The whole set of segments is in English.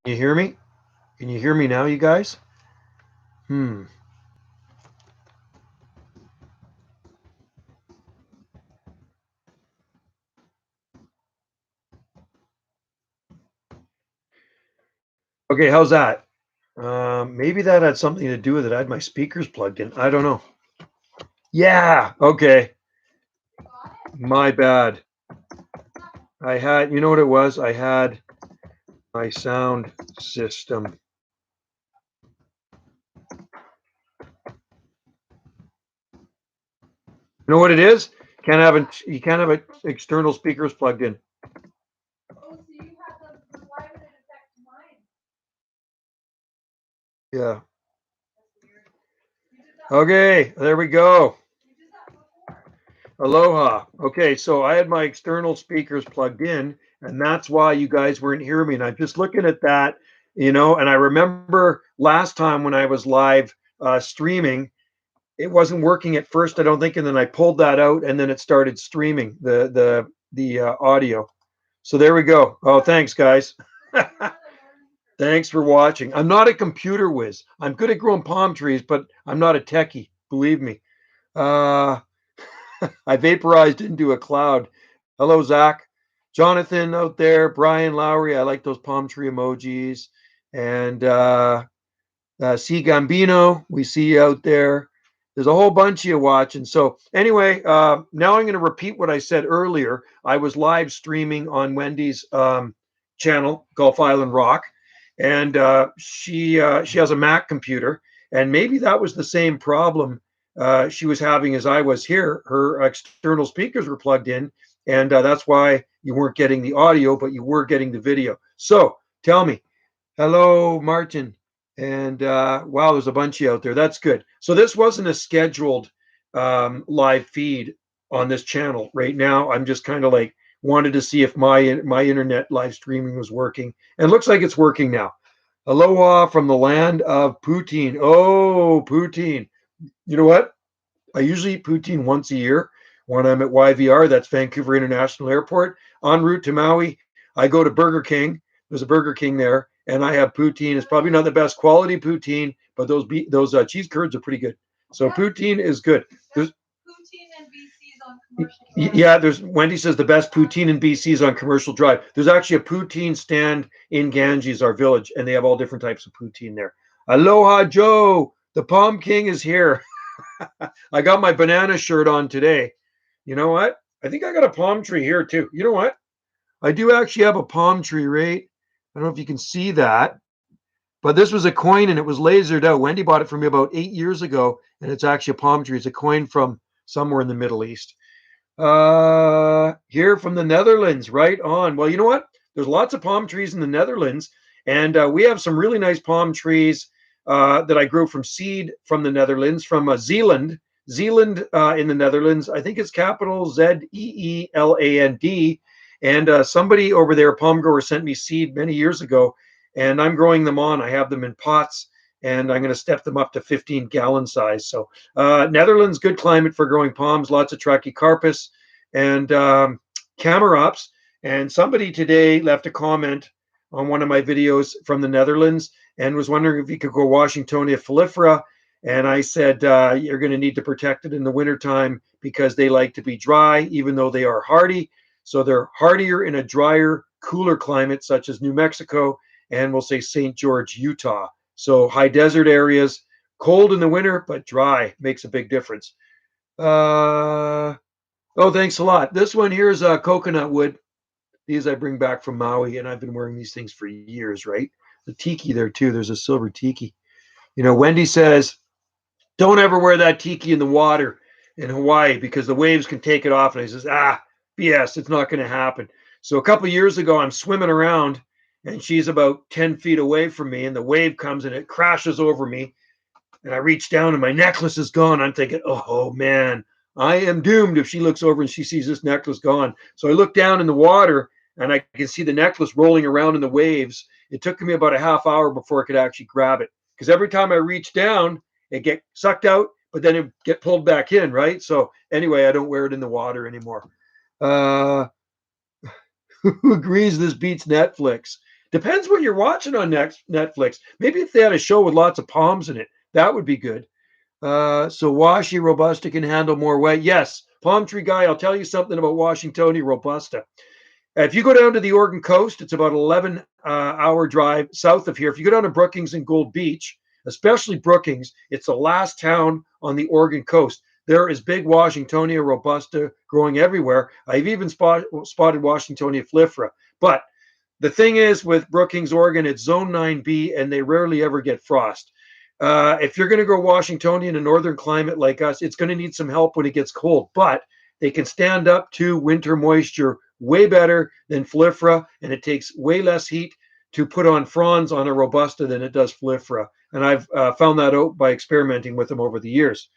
You hear me? Can you hear me now, you guys? Hmm. Okay, how's that? Maybe that had something to do with it. I had my speakers plugged in. I don't know. Yeah. Okay. My bad. I had, you know what it was? I had my sound system. You know what it is? You can't have external speakers plugged in. Yeah. Okay, there we go. Aloha. Okay, so I had my external speakers plugged in, and that's why you guys weren't hearing me. And I'm just looking at that, and I remember last time when I was live streaming, it wasn't working at first, I don't think, and then I pulled that out, and then it started streaming the audio. So there we go. Oh, thanks, guys. Thanks for watching. I'm not a computer whiz. I'm good at growing palm trees, but I'm not a techie. Believe me. Uh, I vaporized into a cloud. Hello, Zach. Jonathan out there, Brian Lowry. I like those palm tree emojis. And C. Gambino, we see you out there. There's a whole bunch of you watching. So, anyway, now I'm going to repeat what I said earlier. I was live streaming on Wendy's channel, Gulf Island Rock, and she has a Mac computer, and maybe that was the same problem she was having as I was here. Her external speakers were plugged in, and that's why you weren't getting the audio, but you were getting the video. So, tell me, hello, Martin. And wow, there's a bunch of you out there. That's good. So this wasn't a scheduled live feed on this channel right now. I'm just kind of like wanted to see if my internet live streaming was working, and it looks like it's working now. Aloha from the land of poutine. Oh, poutine. You know what? I usually eat poutine once a year when I'm at YVR. That's Vancouver International Airport. En route to Maui, I go to Burger King. There's a Burger King there, and I have poutine. It's probably not the best quality poutine, but those cheese curds are pretty good. So poutine is good. There's yeah, there's Wendy says the best poutine in BC is on Commercial Drive. There's actually a poutine stand in Ganges, our village, and they have all different types of poutine there. Aloha, Joe. The Palm King is here. I got my banana shirt on today. You know what? I think I got a palm tree here too. You know what? I do actually have a palm tree, right? I don't know if you can see that, but this was a coin and it was lasered out. Wendy bought it for me about 8 years ago, and it's actually a palm tree. It's a coin from somewhere in the Middle East. Here from the Netherlands, right on. Well, you know what? There's lots of palm trees in the Netherlands, and we have some really nice palm trees that I grew from seed from the Netherlands, from Zeeland. Zeeland in the Netherlands. I think it's capital Zeeland. And somebody over there, a palm grower, sent me seed many years ago, and I'm growing them on. I have them in pots, and I'm going to step them up to 15-gallon size. So Netherlands, good climate for growing palms, lots of Trachycarpus and Camarops. And somebody today left a comment on one of my videos from the Netherlands and was wondering if you could go Washingtonia foliifera. And I said, you're going to need to protect it in the wintertime because they like to be dry, even though they are hardy. So they're hardier in a drier, cooler climate, such as New Mexico and we'll say St. George, Utah. So high desert areas, cold in the winter, but dry makes a big difference. Oh, thanks a lot. This one here is coconut wood. These I bring back from Maui, and I've been wearing these things for years, right? The tiki there too. There's a silver tiki. Wendy says, don't ever wear that tiki in the water in Hawaii because the waves can take it off. And I says, BS, it's not going to happen. So a couple of years ago, I'm swimming around and she's about 10 feet away from me, and the wave comes and it crashes over me. And I reach down and my necklace is gone. I'm thinking, oh man, I am doomed if she looks over and she sees this necklace gone. So I look down in the water and I can see the necklace rolling around in the waves. It took me about a half hour before I could actually grab it because every time I reach down, it get sucked out, but then it get pulled back in, right? So anyway, I don't wear it in the water anymore. Uh, who agrees this beats Netflix? Depends what you're watching on next Netflix. Maybe if they had a show with lots of palms in it, that would be good. So washy robusta can handle more weight. Yes, palm tree guy. I'll tell you something about Washingtonia robusta. If you go down to the Oregon coast, it's about 11 hour drive south of here. If you go down to Brookings and Gold Beach, especially Brookings, it's the last town on the Oregon coast. There is big Washingtonia robusta growing everywhere. I've even spotted Washingtonia flifera. But the thing is with Brookings, Oregon, it's zone 9B and they rarely ever get frost. If you're going to grow Washingtonian in a northern climate like us, it's going to need some help when it gets cold, but they can stand up to winter moisture way better than Flifera, and it takes way less heat to put on fronds on a Robusta than it does Flifera. And I've found that out by experimenting with them over the years.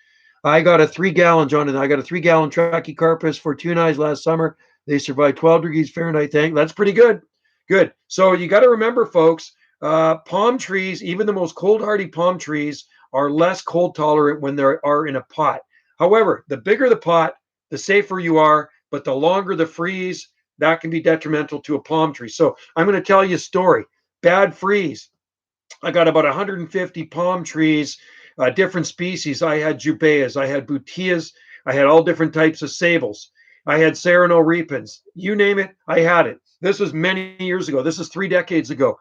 I got a 3 gallon, Jonathan. I got a 3 gallon Trachycarpus Fortunae last summer. They survived 12 degrees Fahrenheit. That's pretty good. Good. So you got to remember, folks, palm trees, even the most cold hardy palm trees, are less cold tolerant when they are in a pot. However, the bigger the pot, the safer you are, but the longer the freeze, that can be detrimental to a palm tree. So I'm going to tell you a story. Bad freeze. I got about 150 palm trees, different species. I had jubaeas, I had butias, I had all different types of sables. I had Serrano repens. You name it, I had it. This was many years ago. This is 3 decades ago.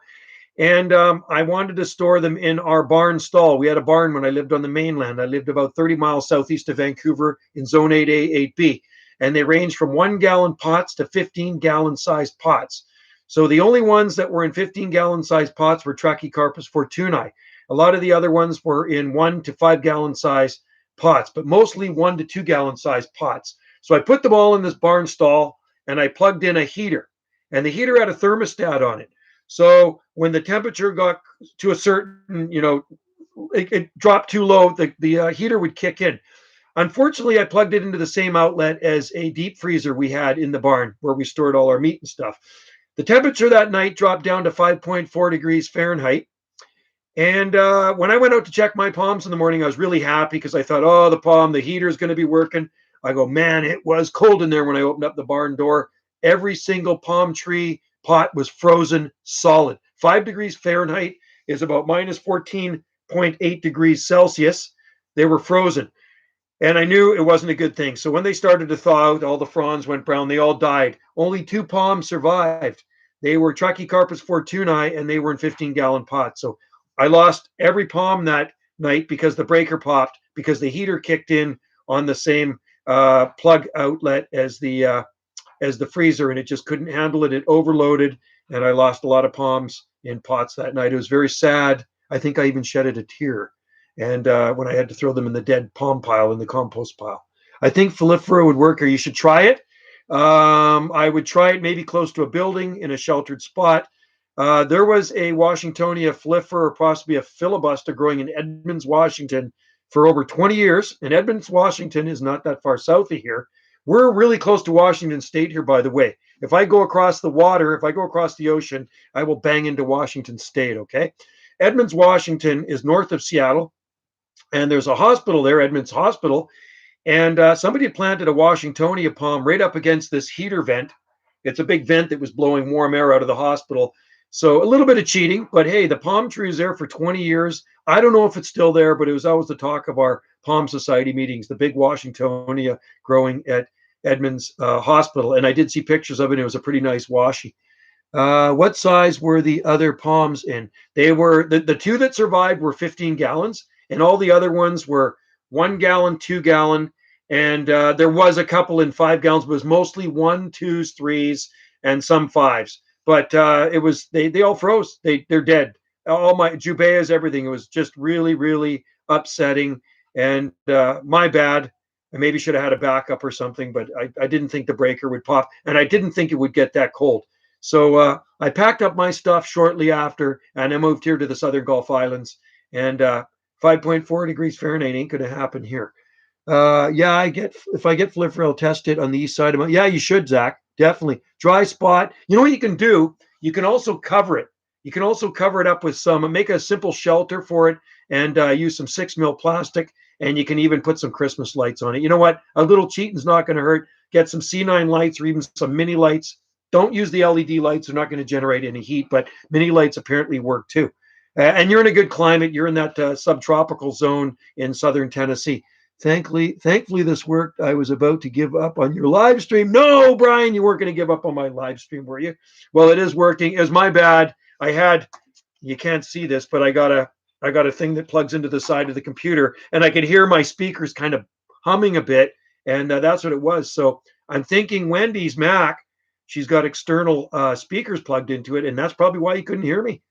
And I wanted to store them in our barn stall. We had a barn when I lived on the mainland. I lived about 30 miles southeast of Vancouver in Zone 8A, 8B. And they ranged from 1 gallon pots to 15 gallon sized pots. So the only ones that were in 15 gallon sized pots were Trachycarpus fortunae. A lot of the other ones were in 1 to 5 gallon size pots, but mostly 1 to 2 gallon size pots. So I put them all in this barn stall and I plugged in a heater. And the heater had a thermostat on it. So when the temperature got to a certain, it dropped too low, the heater would kick in. Unfortunately, I plugged it into the same outlet as a deep freezer we had in the barn where we stored all our meat and stuff. The temperature that night dropped down to 5.4 degrees Fahrenheit. And when I went out to check my palms in the morning, I was really happy because I thought, oh, the heater is going to be working. I go, man, it was cold in there when I opened up the barn door. Every single palm tree pot was frozen solid. 5 degrees Fahrenheit is about minus 14.8 degrees Celsius. They were frozen. And I knew it wasn't a good thing. So when they started to thaw out, all the fronds went brown. They all died. Only 2 palms survived. They were Trachycarpus fortunae, and they were in 15-gallon pots. So I lost every palm that night because the breaker popped, because the heater kicked in on the same plug outlet as the freezer, and it just couldn't handle it. It overloaded, and I lost a lot of palms in pots that night. It was very sad. I think I even shedded a tear. And when I had to throw them in the dead palm pile, in the compost pile. I think Phylifera would work, or you should try it. I would try it maybe close to a building in a sheltered spot. There was a Washingtonia Phylifera, or possibly a filibuster, growing in Edmonds, Washington for over 20 years. And Edmonds, Washington is not that far south of here. We're really close to Washington State here, by the way. If I go across the water, if I go across the ocean, I will bang into Washington State, okay? Edmonds, Washington is north of Seattle. And there's a hospital there, Edmonds Hospital, and somebody had planted a Washingtonia palm right up against this heater vent. It's a big vent that was blowing warm air out of the hospital. So a little bit of cheating, but hey, the palm tree is there for 20 years. I don't know if it's still there, but it was always the talk of our Palm Society meetings, the big Washingtonia growing at Edmonds Hospital. And I did see pictures of it. It was a pretty nice washi. What size were the other palms in? They were, the 2 that survived were 15 gallons. And all the other ones were 1 gallon, 2 gallon, and there was a couple in 5 gallons, but it was mostly 1, 2s, 3s, and some 5s. But it was they all froze. They're dead. All my jubaeas, everything. It was just really, really upsetting. And my bad. I maybe should have had a backup or something, but I didn't think the breaker would pop, and I didn't think it would get that cold. So I packed up my stuff shortly after, and I moved here to the Southern Gulf Islands. And 5.4 degrees Fahrenheit ain't going to happen here. Yeah, if I get Phylifera, I'll test it on the east side of my. Yeah, you should, Zach. Definitely. Dry spot. You know what you can do? You can also cover it. You can also cover it up with make a simple shelter for it, and use some 6 mil plastic, and you can even put some Christmas lights on it. You know what? A little cheating's not going to hurt. Get some C9 lights or even some mini lights. don't use the LED lights. They're not going to generate any heat, but mini lights apparently work too. And you're in a good climate. You're in that subtropical zone in southern Tennessee. Thankfully, this worked. I was about to give up on your live stream. No, Brian, you weren't going to give up on my live stream, were you? Well, it is working. It was my bad. I had, you can't see this, but I got a thing that plugs into the side of the computer, and I could hear my speakers kind of humming a bit, and that's what it was. So I'm thinking Wendy's Mac, she's got external speakers plugged into it, and that's probably why you couldn't hear me.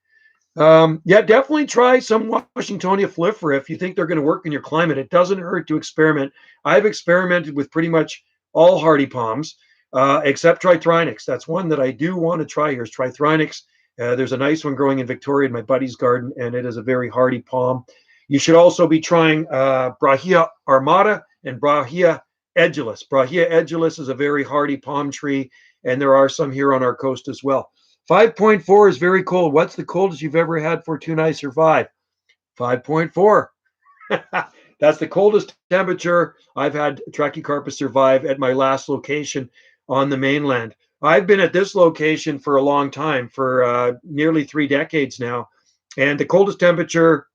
Yeah, definitely try some Washingtonia flifera if you think they're going to work in your climate. It doesn't hurt to experiment. I've experimented with pretty much all hardy palms, except Trithrinax. That's one that I do want to try here is Trithrinax. There's a nice one growing in Victoria in my buddy's garden, and it is a very hardy palm. You should also be trying Brahia armata and Brahia edulis. Brahia edulis is a very hardy palm tree, and there are some here on our coast as well. 5.4 is very cold. What's the coldest you've ever had Fortunae survive? 5.4. That's the coldest temperature I've had Trachycarpus survive at my last location on the mainland. I've been at this location for a long time, for nearly 3 decades now. And the coldest temperature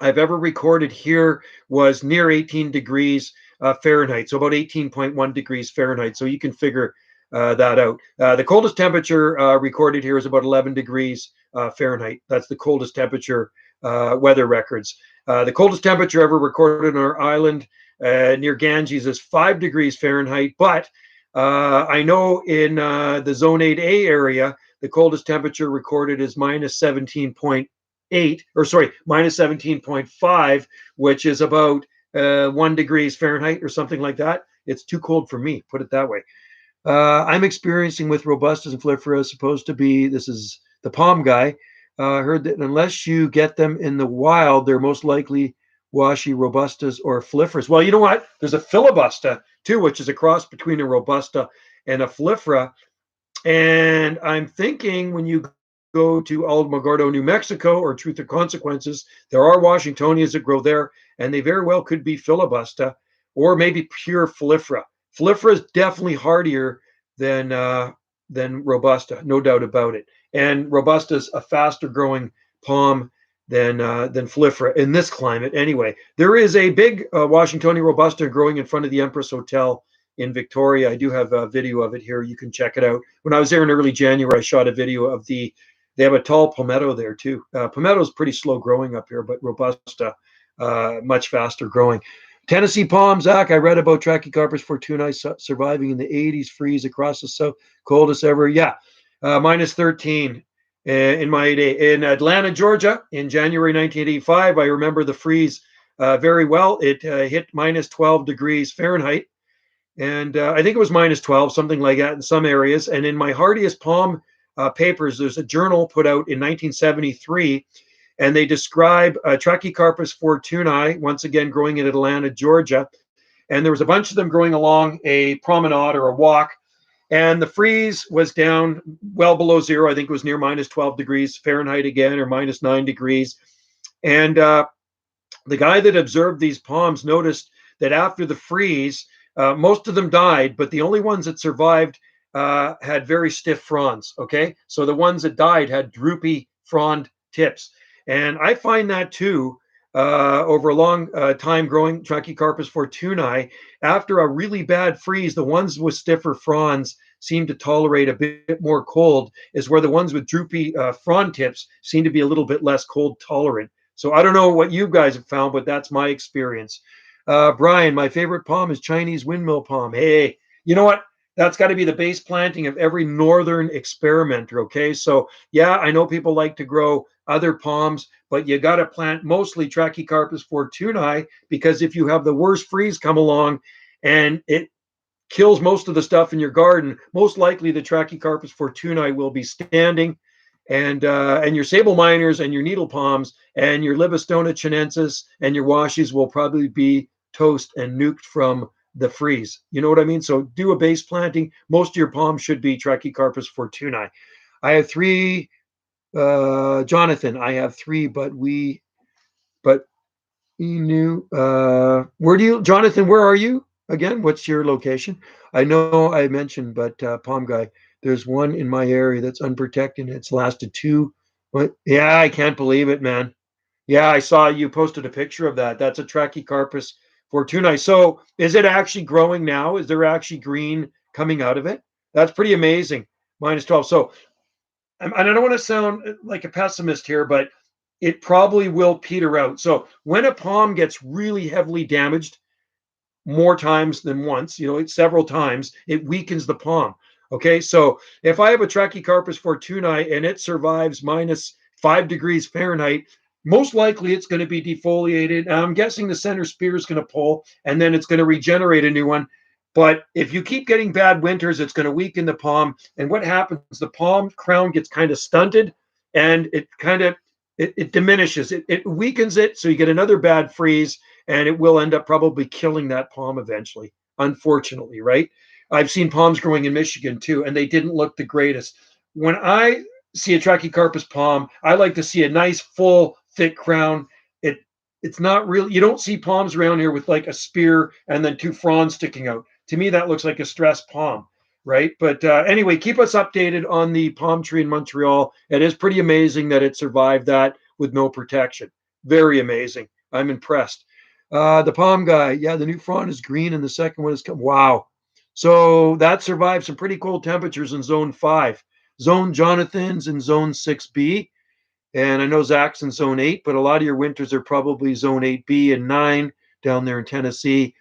I've ever recorded here was near 18 degrees Fahrenheit, so about 18.1 degrees Fahrenheit. So you can figure that out. The coldest temperature recorded here is about 11 degrees Fahrenheit. That's the coldest temperature weather records. The coldest temperature ever recorded on our island near Ganges is 5 degrees Fahrenheit. But I know in the Zone 8A area, the coldest temperature recorded is minus 17.8, or sorry, minus 17.5, which is about 1 degrees Fahrenheit or something like that. It's too cold for me, put it that way. I'm experiencing with robustas and flifera, supposed to be, this is the palm guy, heard that unless you get them in the wild, they're most likely washy robustas or fliferas. Well, you know what? There's a filibusta too, which is a cross between a robusta and a flifera. And I'm thinking when you go to Alamogordo, New Mexico, or Truth or Consequences, there are Washingtonias that grow there, and they very well could be filibusta or maybe pure flifera. Flifera is definitely hardier than robusta, no doubt about it. And robusta is a faster growing palm than flifera in this climate. Anyway, there is a big Washingtonia robusta growing in front of the Empress Hotel in Victoria. I do have a video of it here. You can check it out. When I was there in early January, I shot a video of they have a tall palmetto there too. Palmetto is pretty slow growing up here, but robusta, much faster growing. Tennessee palm, Zach, I read about Trachycarpus fortunae surviving in the 80s freeze across the south, coldest ever. Yeah, minus 13 in my day. In Atlanta, Georgia, in January 1985, I remember the freeze very well. It hit minus 12 degrees Fahrenheit. And I think it was minus 12, something like that in some areas. And in my hardiest palm papers, there's a journal put out in 1973, and they describe Trachycarpus fortunae, once again growing in Atlanta, Georgia. And there was a bunch of them growing along a promenade or a walk. And the freeze was down well below zero. I think it was near minus 12 degrees Fahrenheit again, or minus 9 degrees. And the guy that observed these palms noticed that after the freeze, most of them died, but the only ones that survived had very stiff fronds. Okay, so the ones that died had droopy frond tips, and I find that too over a long time growing Trachycarpus fortunae. After a really bad freeze, the ones with stiffer fronds seem to tolerate a bit more cold, is where the ones with droopy frond tips seem to be a little bit less cold tolerant. So I don't know what you guys have found, but that's my experience. Brian, my favorite palm is Chinese windmill palm. Hey, you know what? That's got to be the base planting of every northern experimenter. Okay, so yeah, I know people like to grow other palms, but you got to plant mostly Trachycarpus fortunae, because if you have the worst freeze come along and it kills most of the stuff in your garden, most likely the Trachycarpus fortunae will be standing, and your sable minors and your needle palms and your Libostona chinensis and your washies will probably be toast and nuked from the freeze. You know what I mean? So do a base planting. Most of your palms should be Trachycarpus fortunae. I have 3, Jonathan. I have 3, but you knew. Where do you, Jonathan? Where are you again? What's your location? I know I mentioned, but palm guy. There's one in my area that's unprotected. It's lasted two. What? Yeah, I can't believe it, man. Yeah, I saw you posted a picture of that. That's a Trachycarpus fortunae. So is it actually growing now? Is there actually green coming out of it? That's pretty amazing. Minus 12. So, and I don't want to sound like a pessimist here, but it probably will peter out. So when a palm gets really heavily damaged, more times than once, it's several times, it weakens the palm. Okay, so if I have a Trachycarpus fortunae and it survives minus 5 degrees Fahrenheit, most likely it's going to be defoliated. And I'm guessing the center spear is going to pull and then it's going to regenerate a new one. But if you keep getting bad winters, it's going to weaken the palm. And what happens? The palm crown gets kind of stunted and it diminishes. It weakens it, so you get another bad freeze and it will end up probably killing that palm eventually, unfortunately, right? I've seen palms growing in Michigan too, and they didn't look the greatest. When I see a Trachycarpus palm, I like to see a nice, full, thick crown. It it's not real. You don't see palms around here with like a spear and then two fronds sticking out. To me, that looks like a stressed palm, right? But anyway, keep us updated on the palm tree in Montreal. It is pretty amazing that it survived that with no protection. Very amazing. I'm impressed. The palm guy, yeah, the new frond is green and the second one is wow. So that survived some pretty cold temperatures in zone 5. Zone Jonathan's in zone 6B. And I know Zach's in zone 8, but a lot of your winters are probably zone 8B and 9 down there in Tennessee.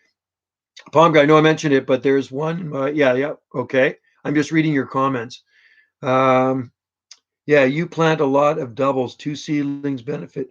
Palm guy, I know I mentioned it, but there's one. Yeah, okay. I'm just reading your comments. Um, yeah, you plant a lot of doubles. Two seedlings benefit.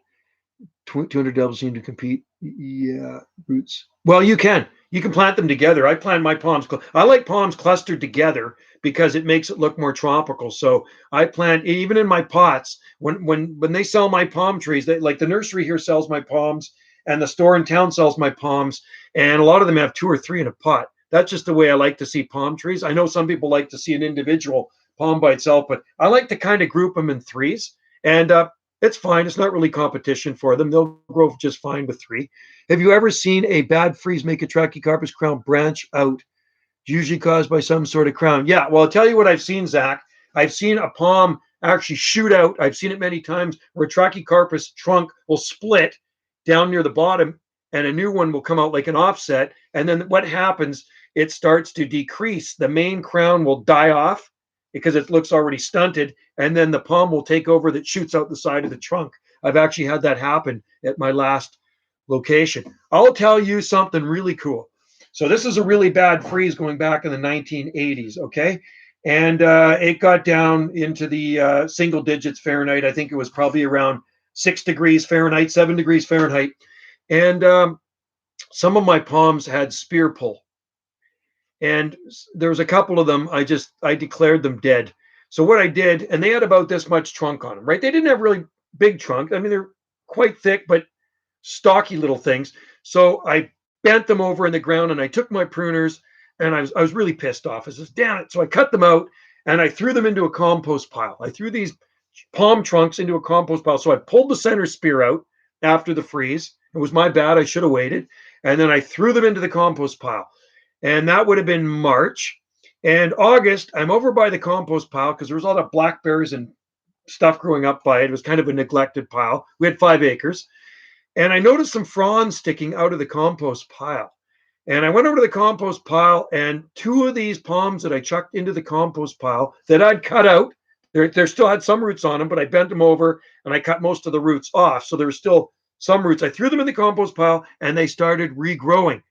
200 doubles seem to compete. Yeah, roots. Well, you can plant them together. I plant my palms. I like palms clustered together because it makes it look more tropical. So I plant even in my pots. When they sell my palm trees, they, like the nursery here sells my palms, and the store in town sells my palms, and a lot of them have two or three in a pot. That's just the way I like to see palm trees. I know some people like to see an individual palm by itself, but I like to kind of group them in threes. And it's fine. It's not really competition for them. They'll grow just fine with three. Have you ever seen a bad freeze make a Trachycarpus crown branch out, usually caused by some sort of crown? Yeah, well, I'll tell you what I've seen, Zach. I've seen a palm actually shoot out. I've seen it many times where a Trachycarpus trunk will split down near the bottom and a new one will come out like an offset. And then what happens? It starts to decrease. The main crown will die off because it looks already stunted, and then the palm will take over that shoots out the side of the trunk. I've actually had that happen at my last location. I'll tell you something really cool. So this is a really bad freeze going back in the 1980s, okay? And it got down into the single digits Fahrenheit. I think it was probably around 6 degrees Fahrenheit, 7 degrees Fahrenheit. And some of my palms had spear pull, and there was a couple of them I declared them dead. So what I did, and they had about this much trunk on them, right? They didn't have really big trunk. I mean, they're quite thick but stocky little things. So I bent them over in the ground and I took my pruners, and I was really pissed off. I says, damn it. So I cut them out and I threw them into a compost pile. I threw these palm trunks into a compost pile. So I pulled the center spear out after the freeze. It was my bad. I should have waited. And then I threw them into the compost pile, and that would have been March. And August, I'm over by the compost pile because there was a lot of blackberries and stuff growing up by it. It was kind of a neglected pile. We had 5 acres. And I noticed some fronds sticking out of the compost pile. And I went over to the compost pile, and two of these palms that I chucked into the compost pile that I'd cut out, there still had some roots on them, but I bent them over and I cut most of the roots off. So there were still some roots. I threw them in the compost pile and they started regrowing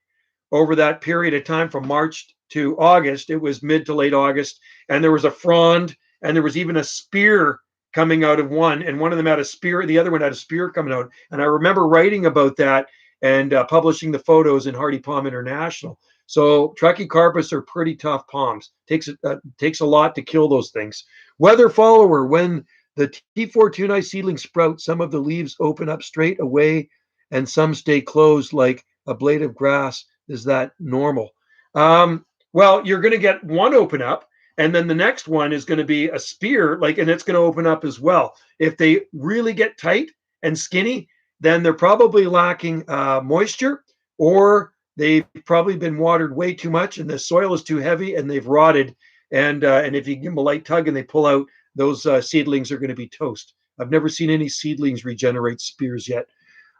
over that period of time from March to August. It was mid to late August, and there was a frond, and there was even a spear coming out of one, and one of them had a spear, the other one had a spear coming out. And I remember writing about that and publishing the photos in Hardy Palm International. So Trachycarpus are pretty tough palms. Takes a lot to kill those things. Weather follower, when the T. fortunae seedling sprouts, some of the leaves open up straight away and some stay closed like a blade of grass. Is that normal? Well, you're going to get one open up, and then the next one is going to be a spear, and it's going to open up as well. If they really get tight and skinny, then they're probably lacking moisture, or they've probably been watered way too much, and the soil is too heavy, and they've rotted. and if you give them a light tug and they pull out, those seedlings are going to be toast. I've never seen any seedlings regenerate spears yet.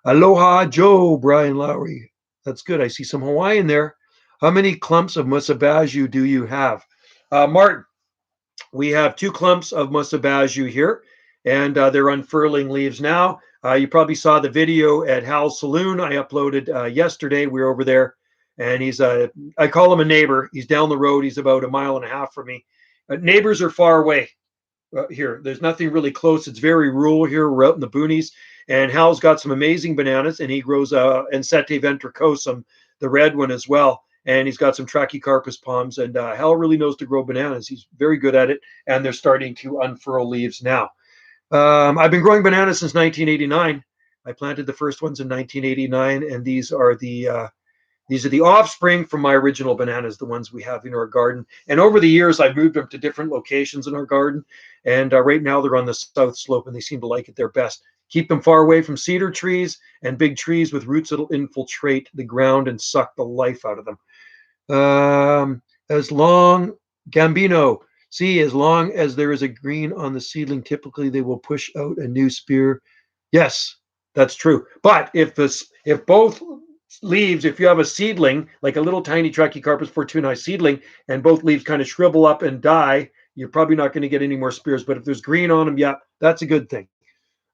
Aloha Joe, Brian Lowry. That's good. I see some Hawaiian there. How many clumps of musabaju do you have? Martin, we have 2 clumps of musabaju here, and they're unfurling leaves now. You probably saw the video at Hal's Saloon I uploaded yesterday. We were over there, and I call him a neighbor. He's down the road. He's about a mile and a half from me. Neighbors are far away here. There's nothing really close. It's very rural here. We're out in the boonies. And Hal's got some amazing bananas, and he grows Ensete ventricosum, the red one as well. And he's got some Trachycarpus palms. And Hal really knows to grow bananas. He's very good at it, and they're starting to unfurl leaves now. I've been growing bananas since 1989. I planted the first ones in 1989, and these are the offspring from my original bananas, the ones we have in our garden. And over the years, I've moved them to different locations in our garden. And right now, they're on the south slope, and they seem to like it there best. Keep them far away from cedar trees and big trees with roots that'll infiltrate the ground and suck the life out of them. As long, Gambino, see, as long as there is a green on the seedling, typically they will push out a new spear. Yes, that's true. But if both leaves, if you have a seedling, like a little tiny Trachycarpus fortunae seedling, and both leaves kind of shrivel up and die, you're probably not going to get any more spears. But if there's green on them, yeah, that's a good thing.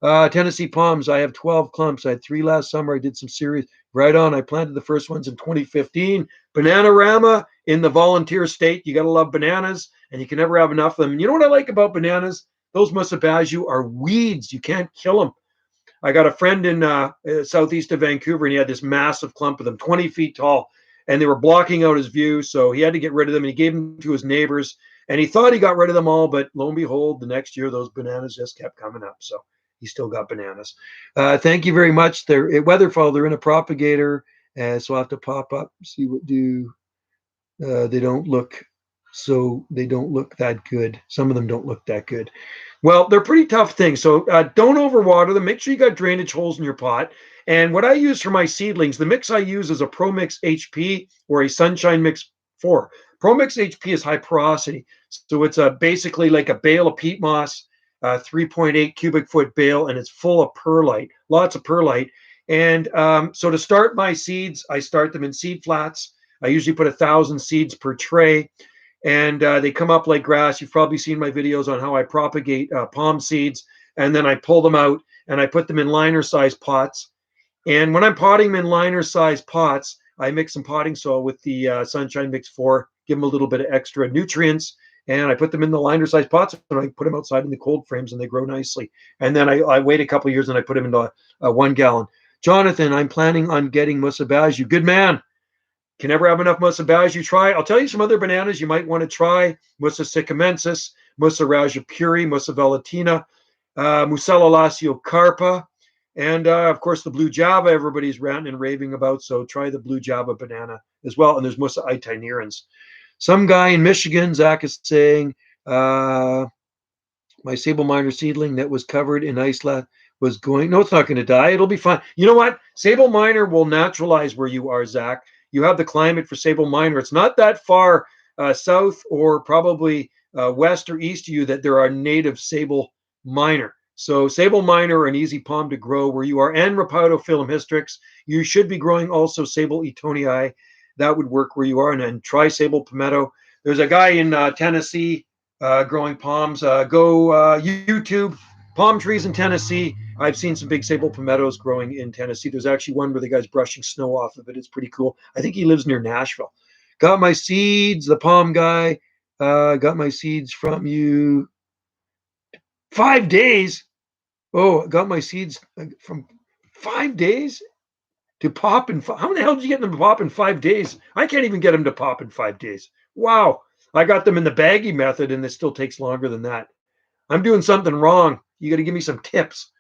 Tennessee palms, I have 12 clumps. I had 3 last summer. I did some serious, right on. I planted the first ones in 2015. Bananarama in the volunteer state. You got to love bananas, and you can never have enough of them. And you know what I like about bananas? Those musabaju are weeds. You can't kill them. I got a friend in southeast of Vancouver, and he had this massive clump of them, 20 feet tall, and they were blocking out his view. So he had to get rid of them, and he gave them to his neighbors. And he thought he got rid of them all, but lo and behold, the next year those bananas just kept coming up. So he still got bananas. Thank you very much. They're at Weatherfall. They're in a propagator, so I'll have to pop up, see what do. They don't look that good. Some of them don't look that good. Well, they're pretty tough things. So don't overwater them. Make sure you got drainage holes in your pot. And what I use for my seedlings, the mix I use is a Pro Mix HP or a Sunshine Mix 4. Pro Mix HP is high porosity. So it's basically like a bale of peat moss, 3.8 cubic foot bale, and it's full of perlite, lots of perlite. And so to start my seeds, I start them in seed flats. I usually put 1,000 seeds per tray, and they come up like grass. You've probably seen my videos on how I propagate palm seeds, and then I pull them out and I put them in liner-sized pots. And when I'm potting them in liner-sized pots, I mix some potting soil with the Sunshine Mix 4, give them a little bit of extra nutrients, and I put them in the liner-sized pots, and I put them outside in the cold frames, and they grow nicely. And then I wait a couple of years, and I put them into a 1 gallon. Jonathan, I'm planning on getting musabaju. Good man. Can never have enough musabaju. Try. I'll tell you some other bananas you might want to try. Musa sycamensis, Musa rajapuri, Musa velutina, Musella laciocarpa, and of course the blue java everybody's ranting and raving about. So try the blue java banana as well. And there's Musa itinerans. Some guy in Michigan, Zach is saying, my sable miner seedling that was covered in ice was going. No, it's not going to die. It'll be fine. You know what? Sable miner will naturalize where you are, Zach. You have the climate for sable miner. It's not that far south or probably west or east of you that there are native sable miner. So sable miner are an easy palm to grow where you are, and Rapidophyllum hystrix. You should be growing also sable etonii. That would work where you are. And then try sable palmetto. There's a guy in Tennessee growing palms. Go YouTube palm trees in Tennessee. I've seen some big sable palmettos growing in Tennessee. There's actually one where the guy's brushing snow off of it. It's pretty cool. I think he lives near Nashville. Got my seeds, the palm guy. Got my seeds from you. 5 days. Oh, got my seeds from 5 days to pop in. How the hell did you get them to pop in 5 days? I can't even get them to pop in 5 days. Wow. I got them in the baggy method, and it still takes longer than that. I'm doing something wrong. You got to give me some tips.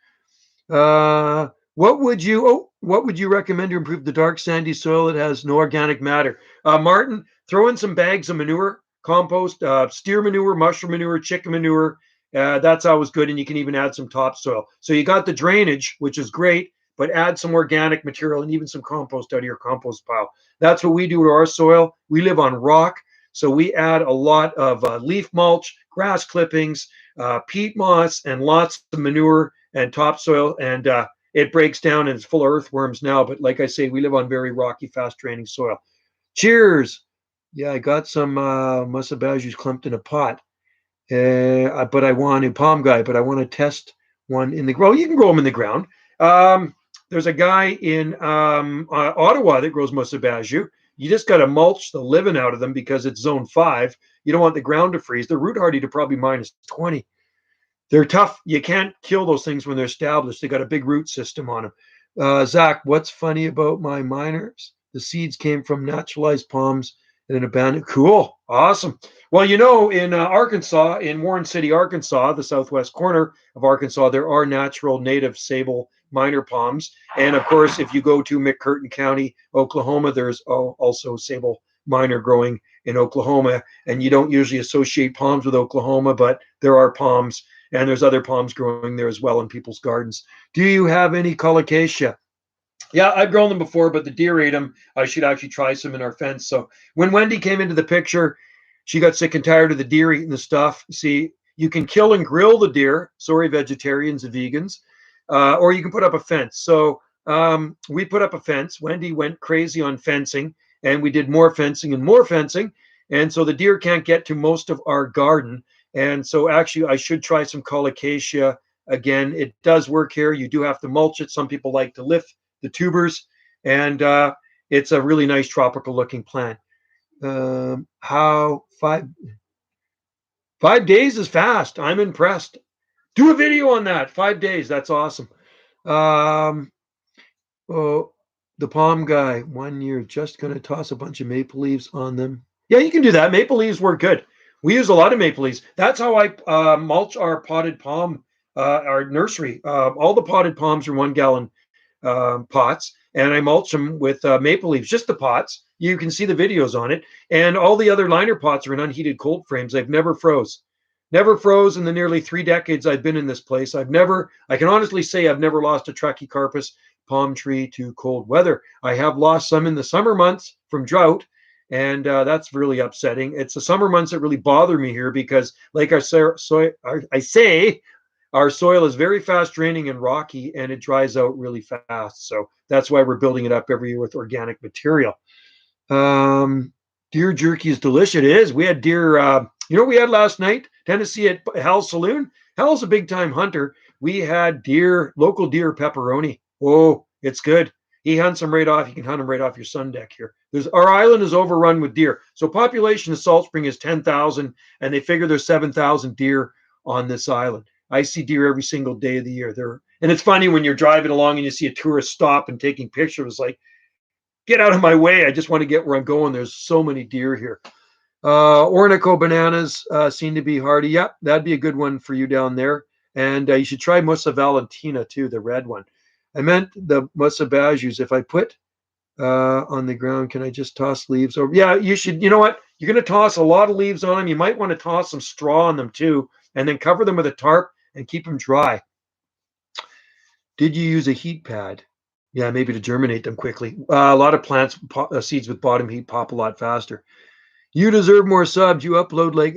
What would you recommend to improve the dark sandy soil that has no organic matter? Martin, throw in some bags of manure, compost, steer manure, mushroom manure, chicken manure. That's always good, and you can even add some topsoil. So you got the drainage, which is great, but add some organic material and even some compost out of your compost pile. That's what we do to our soil. We live on rock, So we add a lot of leaf mulch, grass clippings, peat moss, and lots of manure and topsoil. And it breaks down and it's full of earthworms now. But like I say, we live on very rocky, fast draining soil. Cheers. Yeah, I got some musabajus clumped in a pot. But I want a palm guy, but I want to test one in the ground. You can grow them in the ground. Um, there's a guy in Ottawa that grows musabaju. You just got to mulch the living out of them because it's zone 5. You don't want the ground to freeze. They're root hardy to probably -20. They're tough. You can't kill those things when they're established. They got a big root system on them. Zach, what's funny about my miners? The seeds came from naturalized palms in an abandoned. Cool, awesome. Well, in Arkansas, in Warren City, Arkansas, the southwest corner of Arkansas, there are natural native sable minor palms. And of course, if you go to McCurtain County, Oklahoma, there's also sable minor growing in Oklahoma. And you don't usually associate palms with Oklahoma, but there are palms and there's other palms growing there as well in people's gardens. Do you have any colocasia? Yeah, I've grown them before, but the deer ate them. I should actually try some in our fence. So when Wendy came into the picture, she got sick and tired of the deer eating the stuff. See, you can kill and grill the deer. Sorry, vegetarians and vegans. Or you can put up a fence. So we put up a fence. Wendy went crazy on fencing, and we did more fencing and more fencing. And so the deer can't get to most of our garden. And so actually, I should try some colocasia again. It does work here. You do have to mulch it. Some people like to lift the tubers, and it's a really nice tropical looking plant. How 5 days is fast. I'm impressed. Do a video on that. 5 days. That's awesome. Um, oh, the palm guy, 1 year, just gonna toss a bunch of maple leaves on them. Yeah, you can do that. Maple leaves work good. We use a lot of maple leaves. That's how I mulch our potted palm, our nursery. All the potted palms are 1 gallon pots, and I mulch them with maple leaves, just the pots. You can see the videos on it. And all the other liner pots are in unheated cold frames. They've never froze. Never froze in the nearly 3 decades I've been in this place. I can honestly say I've never lost a Trachycarpus palm tree to cold weather. I have lost some in the summer months from drought, and that's really upsetting. It's the summer months that really bother me here because, like I say, our soil is very fast draining and rocky, and it dries out really fast. So that's why we're building it up every year with organic material. Deer jerky is delicious. It is. We had deer. What we had last night? Tennessee at Hal's Saloon. Hal's a big time hunter. We had local deer pepperoni. Oh, it's good. He hunts them right off. You can hunt them right off your sun deck here. Our island is overrun with deer. So population of Salt Spring is 10,000, and they figure there's 7,000 deer on this island. I see deer every single day of the year. And it's funny when you're driving along and you see a tourist stop and taking pictures. Like, get out of my way. I just want to get where I'm going. There's so many deer here. Ornico bananas seem to be hardy. Yep, that'd be a good one for you down there. And you should try Musa Valentina too, the red one. I meant the Musa Bajus. If I put on the ground, can I just toss leaves over? Yeah, you should. You know what? You're going to toss a lot of leaves on them. You might want to toss some straw on them too, and then cover them with a tarp and keep them dry. Did you use a heat pad? Yeah, maybe to germinate them quickly. A lot of plants, seeds with bottom heat pop a lot faster. You deserve more subs. You upload like,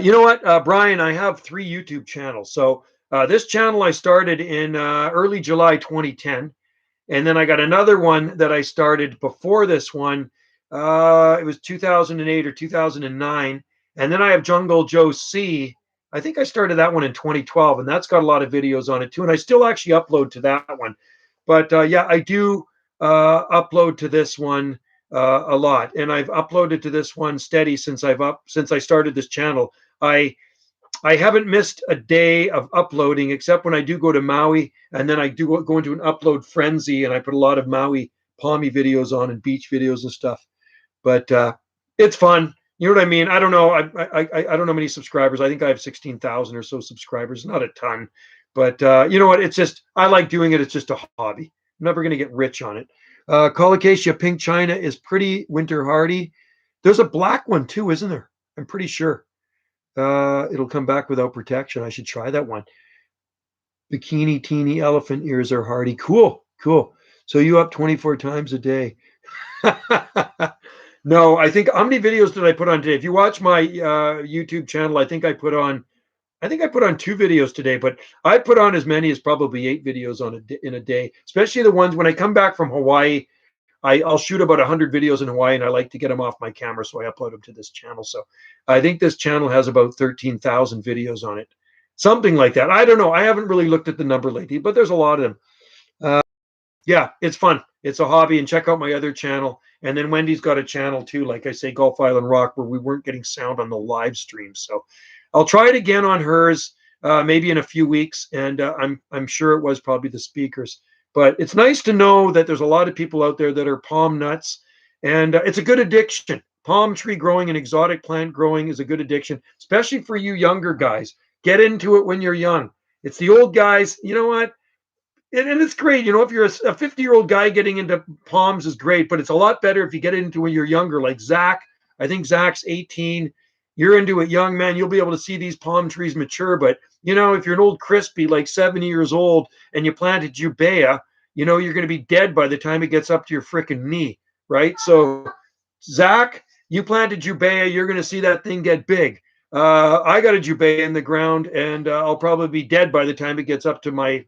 you know what, Brian? I have 3 YouTube channels. So this channel I started in early July 2010, and then I got another one that I started before this one. It was 2008 or 2009, and then I have Jungle Joe C. I think I started that one in 2012, and that's got a lot of videos on it too. And I still actually upload to that one. But yeah, I do upload to this one a lot, and I've uploaded to this one steady since I started this channel. I haven't missed a day of uploading, except when I do go to Maui, and then I do go into an upload frenzy, and I put a lot of Maui palmy videos on and beach videos and stuff. But it's fun. You know what I mean? I don't know. I don't know how many subscribers. I think I have 16,000 or so subscribers. Not a ton, but you know what? It's just I like doing it. It's just a hobby. I'm never going to get rich on it. Colocasia pink china is pretty winter hardy. There's a black one too, isn't there? I'm pretty sure. It'll come back without protection. I should try that one. Bikini teeny elephant ears are hardy. Cool, cool. So you up 24 times a day. No, I think how many videos did I put on today? If you watch my YouTube channel, I think I put on 2 videos today, but I put on as many as probably 8 videos on in a day, especially the ones when I come back from Hawaii. I'll shoot about 100 videos in Hawaii, and I like to get them off my camera, so I upload them to this channel. So I think this channel has about 13,000 videos on it, something like that. I don't know. I haven't really looked at the number lately, but there's a lot of them. Uh, yeah, it's fun. It's a hobby, and check out my other channel. And then Wendy's got a channel too, like I say, Gulf Island Rock, where we weren't getting sound on the live stream. So I'll try it again on hers, maybe in a few weeks, and I'm sure it was probably the speakers. But it's nice to know that there's a lot of people out there that are palm nuts, and it's a good addiction. Palm tree growing and exotic plant growing is a good addiction, especially for you younger guys. Get into it when you're young. It's the old guys. You know what? And it's great. You know, if you're a 50-year-old guy getting into palms is great, but it's a lot better if you get into when you're younger, like Zach. I think Zach's 18. You're into it young, man. You'll be able to see these palm trees mature. But, you know, if you're an old crispy, like 70 years old, and you planted jubea, you know, you're going to be dead by the time it gets up to your freaking knee, right? So, Zach, you planted jubea. You're going to see that thing get big. I got a jubea in the ground, and I'll probably be dead by the time it gets up to my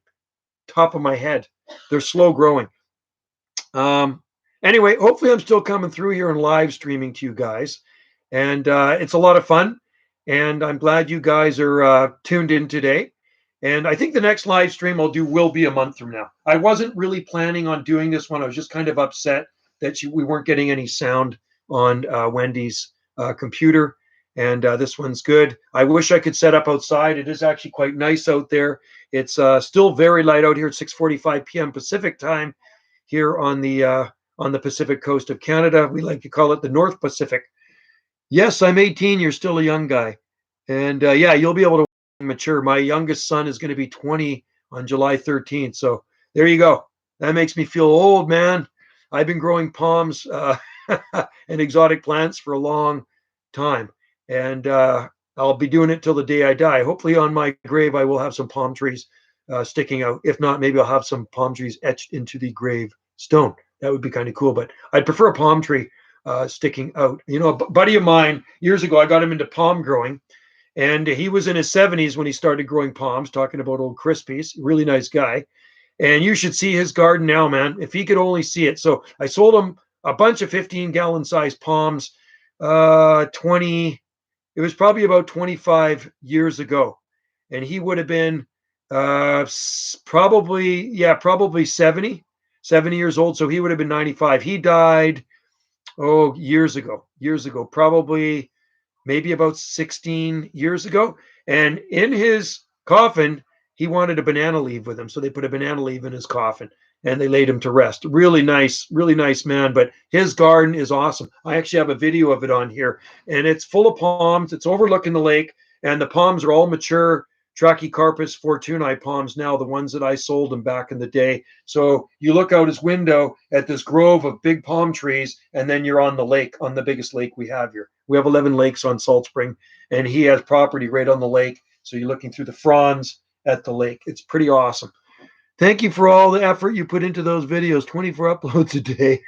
top of my head. They're slow growing. Um, anyway, hopefully I'm still coming through here and live streaming to you guys. And it's a lot of fun. And I'm glad you guys are tuned in today. And I think the next live stream I'll do will be a month from now. I wasn't really planning on doing this one. I was just kind of upset that we weren't getting any sound on Wendy's computer. And this one's good. I wish I could set up outside. It is actually quite nice out there. It's still very light out here at 6:45 p.m. Pacific time here on the Pacific coast of Canada. We like to call it the North Pacific. Yes, I'm 18. You're still a young guy, and yeah, you'll be able to mature. My youngest son is going to be 20 on July 13th. So there you go. That makes me feel old, man. I've been growing palms and exotic plants for a long time, and I'll be doing it till the day I die. Hopefully, on my grave, I will have some palm trees sticking out. If not, maybe I'll have some palm trees etched into the grave stone. That would be kind of cool. But I'd prefer a palm tree sticking out. You know, a buddy of mine years ago, I got him into palm growing, and he was in his 70s when he started growing palms. Talking about old Crispies, really nice guy. And you should see his garden now, man. If he could only see it. So I sold him a bunch of 15-gallon size palms. 20. It was probably about 25 years ago, and he would have been probably 70 years old. So he would have been 95. He died years ago, probably maybe about 16 years ago. And in his coffin, he wanted a banana leaf with him. So they put a banana leaf in his coffin and they laid him to rest. Really nice man. But his garden is awesome. I actually have a video of it on here, and it's full of palms. It's overlooking the lake, and the palms are all mature Trachycarpus fortunae palms now, the ones that I sold him back in the day. So you look out his window at this grove of big palm trees, and then you're on the lake, on the biggest lake we have here. We have 11 lakes on Salt Spring, and he has property right on the lake. So you're looking through the fronds at the lake. It's pretty awesome. Thank you for all the effort you put into those videos. 24 uploads a day.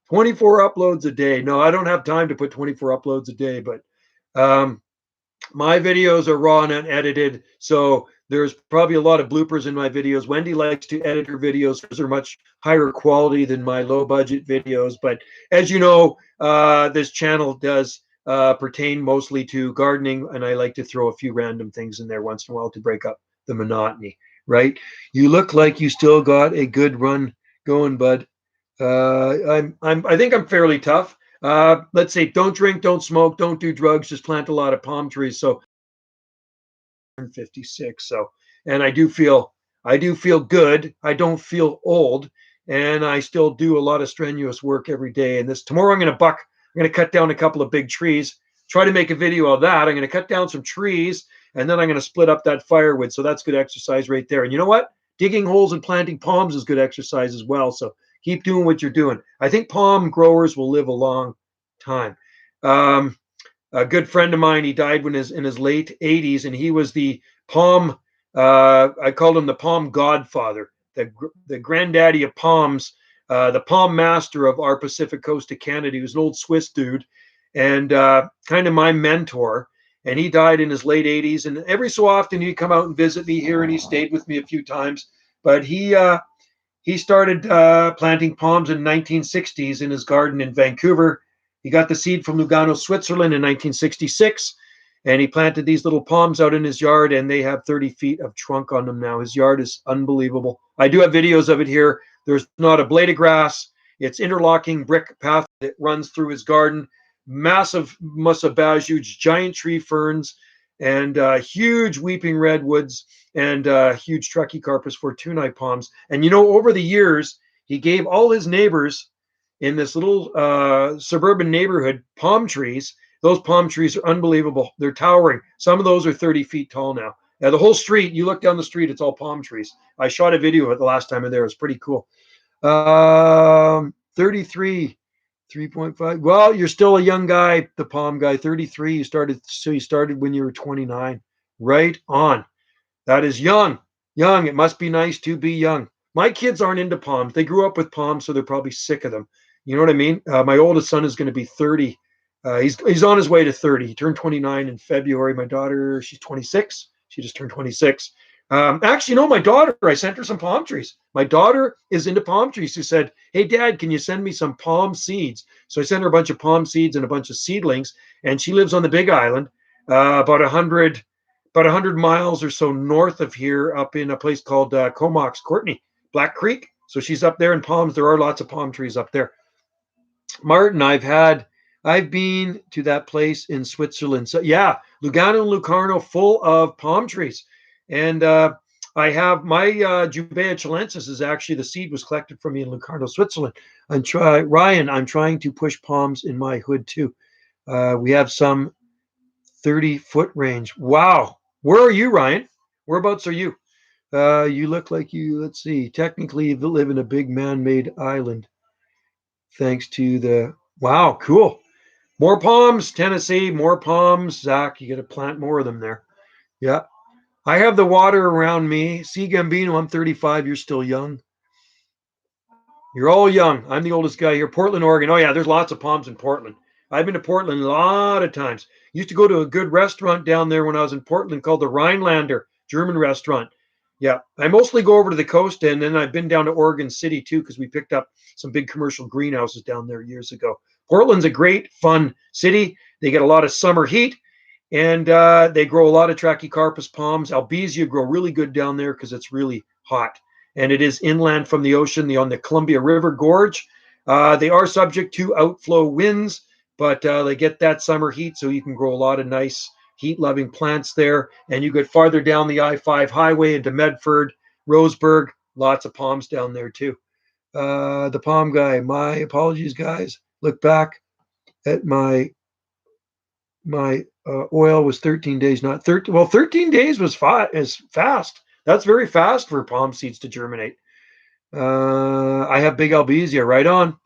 24 uploads a day. No, I don't have time to put 24 uploads a day, but my videos are raw and unedited, so there's probably a lot of bloopers in my videos. Wendy likes to edit her videos because they're much higher quality than my low budget videos. But as you know, this channel does pertain mostly to gardening, and I like to throw a few random things in there once in a while to break up the monotony, right? You look like you still got a good run going, bud. I think I'm fairly tough. Let's say don't drink, don't smoke, don't do drugs, just plant a lot of palm trees. So I'm 56. So, and I do feel good. I don't feel old, and I still do a lot of strenuous work every day. And this tomorrow, I'm going to cut down a couple of big trees, try to make a video of that. I'm going to cut down some trees, and then I'm going to split up that firewood. So that's good exercise right there. And you know what? Digging holes and planting palms is good exercise as well. So keep doing what you're doing. I think palm growers will live a long time. A good friend of mine, he died when in his late 80s, and he was the palm. I called him the palm godfather, the granddaddy of palms. the palm master of our Pacific coast of Canada. He was an old Swiss dude and kind of my mentor. And he died in his late 80s. And every so often he'd come out and visit me here, and he stayed with me a few times. But he started planting palms in 1960s in his garden in Vancouver. He got the seed from Lugano, Switzerland in 1966, and he planted these little palms out in his yard, and they have 30 feet of trunk on them now. His yard is unbelievable. I do have videos of it here. There's not a blade of grass. It's interlocking brick path that runs through his garden. Massive mussabajudes, giant tree ferns, and huge weeping redwoods, and huge Trachycarpus fortunei palms. And over the years, he gave all his neighbors in this little suburban neighborhood palm trees. Those palm trees are unbelievable. They're towering. Some of those are 30 feet tall now. Now, the whole street, you look down the street, it's all palm trees. I shot a video of it the last time I was there. It's pretty cool. 33, 3.5. Well, you're still a young guy, the palm guy. 33. You started when you were 29. Right on. That is young. Young. It must be nice to be young. My kids aren't into palms. They grew up with palms, so they're probably sick of them. You know what I mean? My oldest son is going to be 30. He's on his way to 30. He turned 29 in February. My daughter, she's 26. She just turned 26. Actually, my daughter, I sent her some palm trees. My daughter is into palm trees. She said, "Hey, Dad, can you send me some palm seeds?" So I sent her a bunch of palm seeds and a bunch of seedlings. And she lives on the Big Island, about 100 miles or so north of here, up in a place called Comox, Courtney, Black Creek. So she's up there in palms. There are lots of palm trees up there. Martin, I've been to that place in Switzerland. So yeah, Lugano and Locarno full of palm trees. And I have my Jubea chilensis is actually, the seed was collected from me in Locarno, Switzerland. Ryan, I'm trying to push palms in my hood too. We have some 30-foot range. Wow. Where are you, Ryan? Whereabouts are you? You look like let's see, technically you live in a big man-made island. Thanks to wow, cool. More palms, Tennessee, more palms. Zach, you got to plant more of them there. Yeah. I have the water around me. See, Gambino, I'm 35. You're still young. You're all young. I'm the oldest guy here. Portland, Oregon. Oh, yeah, there's lots of palms in Portland. I've been to Portland a lot of times. Used to go to a good restaurant down there when I was in Portland called the Rhinelander, German restaurant. Yeah, I mostly go over to the coast, and then I've been down to Oregon City too, because we picked up some big commercial greenhouses down there years ago. Portland's a great, fun city. They get a lot of summer heat, and they grow a lot of Trachycarpus palms. Albizia grow really good down there because it's really hot. And it is inland from the ocean, on the Columbia River Gorge. They are subject to outflow winds, but they get that summer heat, so you can grow a lot of nice heat-loving plants there. And you get farther down the I-5 highway into Medford, Roseburg, lots of palms down there too. The palm guy, my apologies, guys. Look back at my oil was 13 days, not 13. Well, 13 days was fast. That's very fast for palm seeds to germinate. I have big albizia. Right on.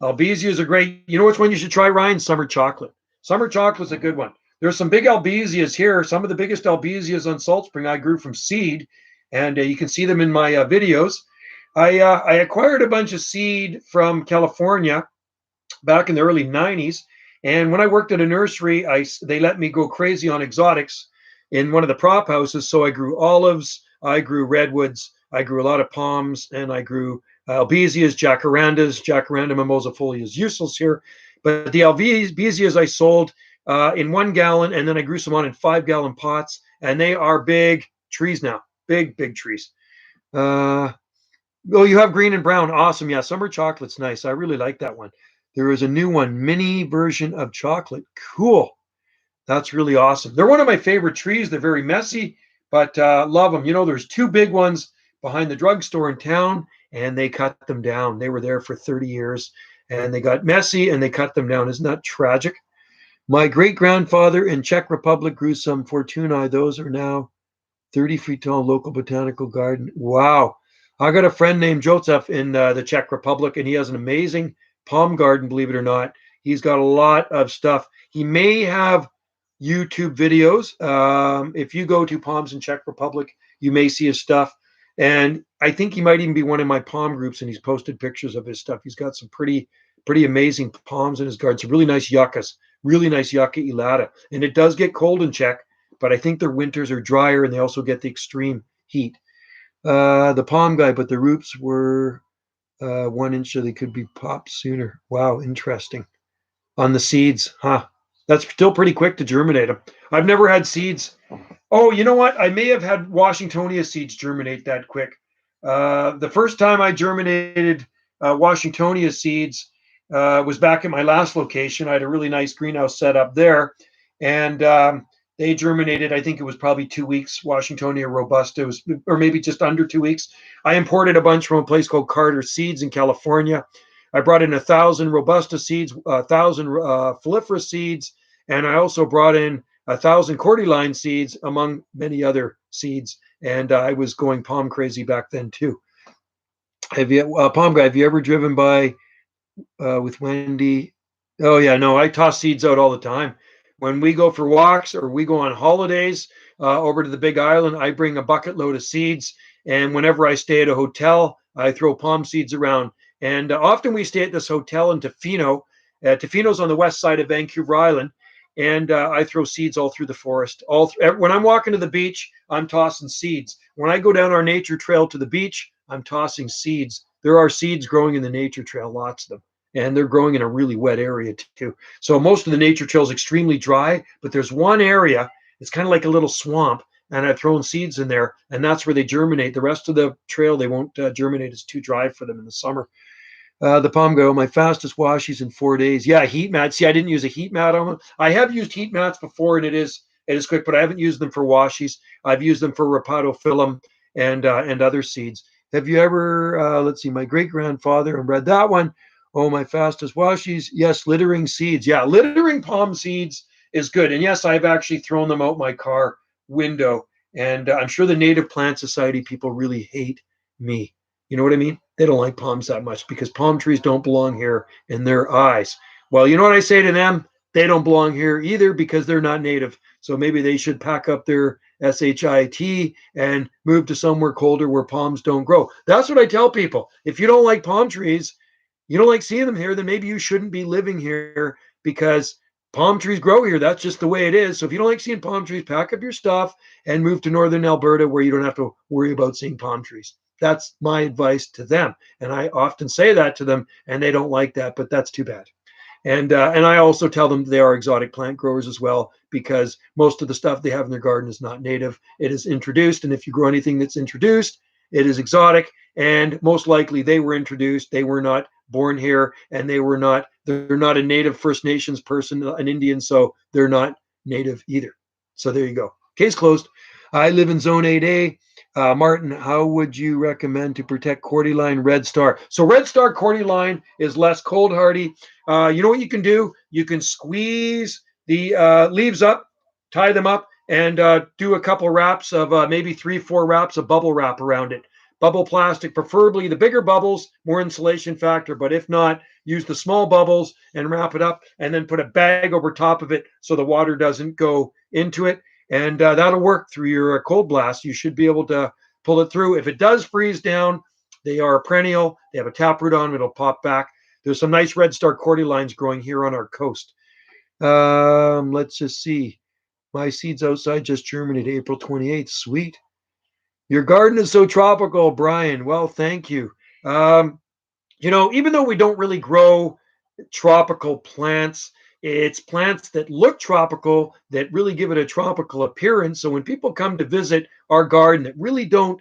Albizias are great. You know which one you should try, Ryan? Summer chocolate. Summer chocolate's a good one. There's some big albizias here. Some of the biggest albizias on Salt Spring I grew from seed, and you can see them in my videos. I acquired a bunch of seed from California back in the early 90s. And when I worked at a nursery, they let me go crazy on exotics in one of the prop houses. So I grew olives, I grew redwoods, I grew a lot of palms, and I grew albizias, jacarandas. Jacaranda mimosafolium is useless here. But the albizias I sold in 1 gallon, and then I grew some on in 5-gallon pots. And they are big trees now. Big, big trees. Oh, you have green and brown. Awesome. Yeah, summer chocolate's nice. I really like that one. There is a new one, mini version of chocolate. Cool. That's really awesome. They're one of my favorite trees. They're very messy, but love them. There's 2 big ones behind the drugstore in town, and they cut them down. They were there for 30 years, and they got messy, and they cut them down. Isn't that tragic? My great-grandfather in Czech Republic grew some fortunei. Those are now 30 feet tall, local botanical garden. Wow. I got a friend named Joseph in the Czech Republic, and he has an amazing palm garden, believe it or not. He's got a lot of stuff. He may have YouTube videos. If you go to Palms in Czech Republic, you may see his stuff. And I think he might even be one of my palm groups, and he's posted pictures of his stuff. He's got some pretty amazing palms in his garden. Some really nice yuccas, really nice yucca elata. And it does get cold in Czech, but I think their winters are drier and they also get the extreme heat. The palm guy, but the roots were 1 inch, so they could be popped sooner. Wow, interesting. On the seeds, huh? That's still pretty quick to germinate them. I've never had seeds. Oh, you know what? I may have had Washingtonia seeds germinate that quick. The first time I germinated Washingtonia seeds was back at my last location. I had a really nice greenhouse set up there, and they germinated. I think it was probably 2 weeks. Washingtonia robusta was, or maybe just under 2 weeks. I imported a bunch from a place called Carter Seeds in California. I brought in 1,000 robusta seeds, 1,000 foliferous seeds, and I also brought in 1,000 cordyline seeds, among many other seeds. And I was going palm crazy back then too. Have you, palm guy? Have you ever driven by with Wendy? Oh yeah, no, I toss seeds out all the time. When we go for walks or we go on holidays over to the Big Island, I bring a bucket load of seeds. And whenever I stay at a hotel, I throw palm seeds around. And often we stay at this hotel in Tofino. Tofino's on the west side of Vancouver Island. And I throw seeds all through the forest. When I'm walking to the beach, I'm tossing seeds. When I go down our nature trail to the beach, I'm tossing seeds. There are seeds growing in the nature trail, lots of them, and they're growing in a really wet area too. So most of the nature trail is extremely dry, but there's one area, it's kind of like a little swamp, and I've thrown seeds in there, and that's where they germinate. The rest of the trail, they won't germinate. It's too dry for them in the summer. The palm go, my fastest washies in 4 days. Yeah, heat mat. See, I didn't use a heat mat on them. I have used heat mats before, and it is quick, but I haven't used them for washies. I've used them for rapatophyllum and other seeds. Have you ever? Let's see, my great grandfather, and read that one. Oh, my fastest washies. Yes, littering seeds. Yeah, littering palm seeds is good. And yes, I've actually thrown them out my car window. And I'm sure the Native Plant Society people really hate me. You know what I mean? They don't like palms that much because palm trees don't belong here in their eyes. Well, you know what I say to them? They don't belong here either because they're not native. So maybe they should pack up their SHIT and move to somewhere colder where palms don't grow. That's what I tell people. If you don't like palm trees, you don't like seeing them here, then maybe you shouldn't be living here because palm trees grow here. That's just the way it is. So if you don't like seeing palm trees, pack up your stuff and move to northern Alberta where you don't have to worry about seeing palm trees. That's my advice to them. And I often say that to them, and they don't like that, but that's too bad. And I also tell them they are exotic plant growers as well, because most of the stuff they have in their garden is not native. It is introduced, and if you grow anything that's introduced, it is exotic. And most likely they were introduced. They were not born here, and they're not a native First Nations person, an Indian, so they're not native either. So there you go. Case closed. I live in Zone 8A. Martin, how would you recommend to protect cordyline red star? So red star cordyline is less cold hardy. You know what you can do? You can squeeze the leaves up, tie them up, and do a couple wraps of maybe 3, 4 wraps of bubble wrap around it. Bubble plastic, preferably the bigger bubbles, more insulation factor. But if not, use the small bubbles and wrap it up, and then put a bag over top of it so the water doesn't go into it. And that'll work through your cold blast. You should be able to pull it through. If it does freeze down, they are perennial. They have a taproot on them. It'll pop back. There's some nice red star cordylines growing here on our coast. Let's just see. My seeds outside just germinated April 28th. Sweet. Your garden is so tropical, Brian. Well, thank you. Even though we don't really grow tropical plants, it's plants that look tropical that really give it a tropical appearance. So when people come to visit our garden that really don't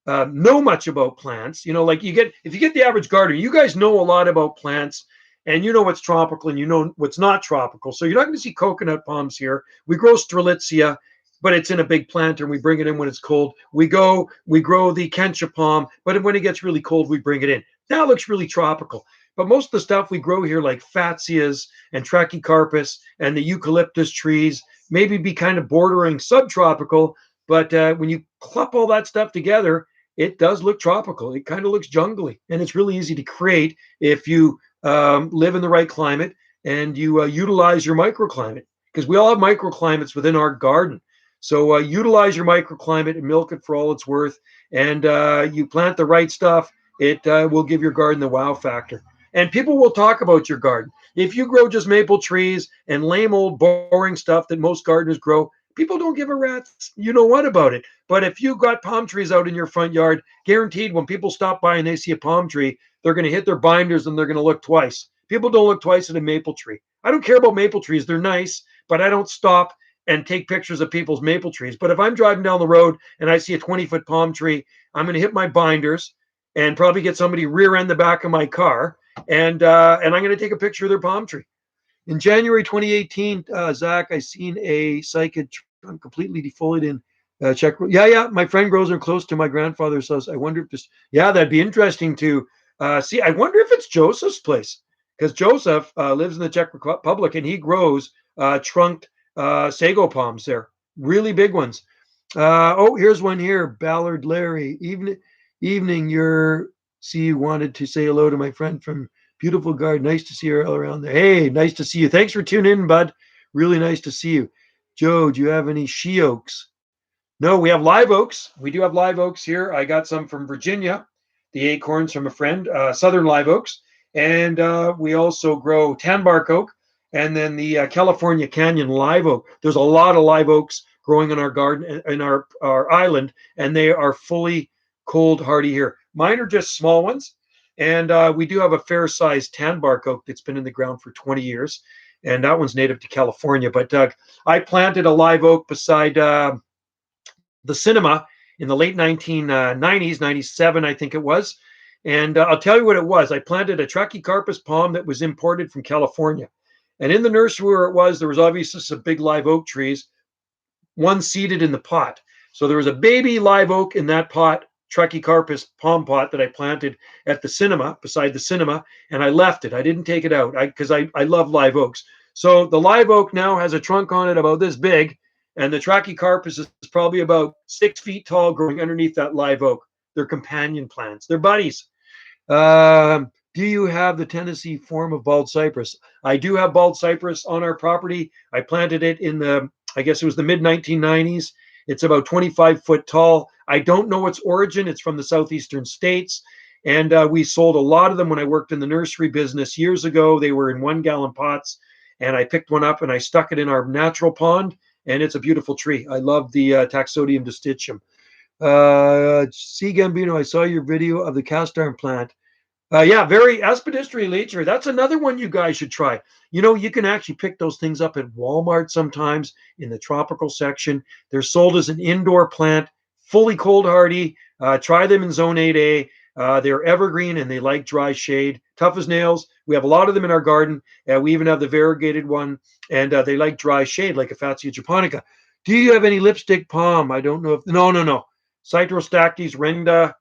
know much about plants, like if you get the average gardener, you guys know a lot about plants and you know what's tropical and you know what's not tropical. So you're not going to see coconut palms here. We grow strelitzia, but it's in a big planter and we bring it in when it's cold. We grow the kentia palm, but when it gets really cold, we bring it in. That looks really tropical. But most of the stuff we grow here, like Fatsias and Trachycarpus and the eucalyptus trees, maybe be kind of bordering subtropical. But when you clump all that stuff together, it does look tropical. It kind of looks jungly. And it's really easy to create if you live in the right climate and you utilize your microclimate. Because we all have microclimates within our garden. So utilize your microclimate and milk it for all it's worth. and you plant the right stuff, it will give your garden the wow factor. And people will talk about your garden. If you grow just maple trees and lame old boring stuff that most gardeners grow, people don't give a rat's you know what about it. But if you got palm trees out in your front yard, guaranteed when people stop by and they see a palm tree, they're going to hit their binders and they're going to look twice. People don't look twice at a maple tree. I don't care about maple trees. They're nice, but I don't stop and take pictures of people's maple trees. But if I'm driving down the road and I see a 20-foot palm tree, I'm going to hit my binders and probably get somebody rear end the back of my car, and I'm going to take a picture of their palm tree. In January 2018, Zach, I seen a cycad trunk completely defoliated in Czech. Yeah. My friend grows them close to my grandfather's house. I wonder if this. Yeah, that'd be interesting to see. I wonder if it's Joseph's place because Joseph lives in the Czech Republic and he grows trunked sago palms there, really big ones. Oh, here's one here, Ballard Larry. Evening. You wanted to say hello to my friend from beautiful garden. Nice to see her all around there. Hey, nice to see you. Thanks for tuning in, bud. Really nice to see you. Joe, do you have any she oaks? No, we have live oaks. We do have live oaks here. I got some from Virginia, the acorns from a friend, southern live oaks. And we also grow tan bark oak and then the California Canyon live oak. There's a lot of live oaks growing in our garden, in our island, and they are fully cold hardy here. Mine are just small ones. And we do have a fair sized tan bark oak that's been in the ground for 20 years. And that one's native to California. But I planted a live oak beside the cinema in the late 1990s, 97, I think it was. And I'll tell you what it was. I planted a Trachycarpus palm that was imported from California. And in the nursery where it was, there was obviously some big live oak trees, one seeded in the pot. So there was a baby live oak in that pot, Trachycarpus palm pot that I planted at the cinema, beside the cinema, and I left it. I didn't take it out because I love live oaks. So the live oak now has a trunk on it about this big, and the Trachycarpus is probably about 6 feet tall, growing underneath that live oak. They're companion plants. They're buddies. Do you have the Tennessee form of bald cypress? I do have bald cypress on our property. I planted it in I guess it was the mid 1990s. It's about 25 foot tall. I don't know its origin. It's from the southeastern states. And we sold a lot of them when I worked in the nursery business years ago. They were in 1-gallon pots. And I picked one up and I stuck it in our natural pond. And it's a beautiful tree. I love the Taxodium distichum. C. Gambino, I saw your video of the cast iron plant. Yeah, very Aspidistra elytra. That's another one you guys should try. You know, you can actually pick those things up at Walmart sometimes in the tropical section. They're sold as an indoor plant, fully cold hardy. Try them in Zone 8A. They're evergreen and they like dry shade, tough as nails. We have a lot of them in our garden. We even have the variegated one, and they like dry shade, like Afasia japonica. Do you have any lipstick palm? I don't know if no. Citrostactes renda,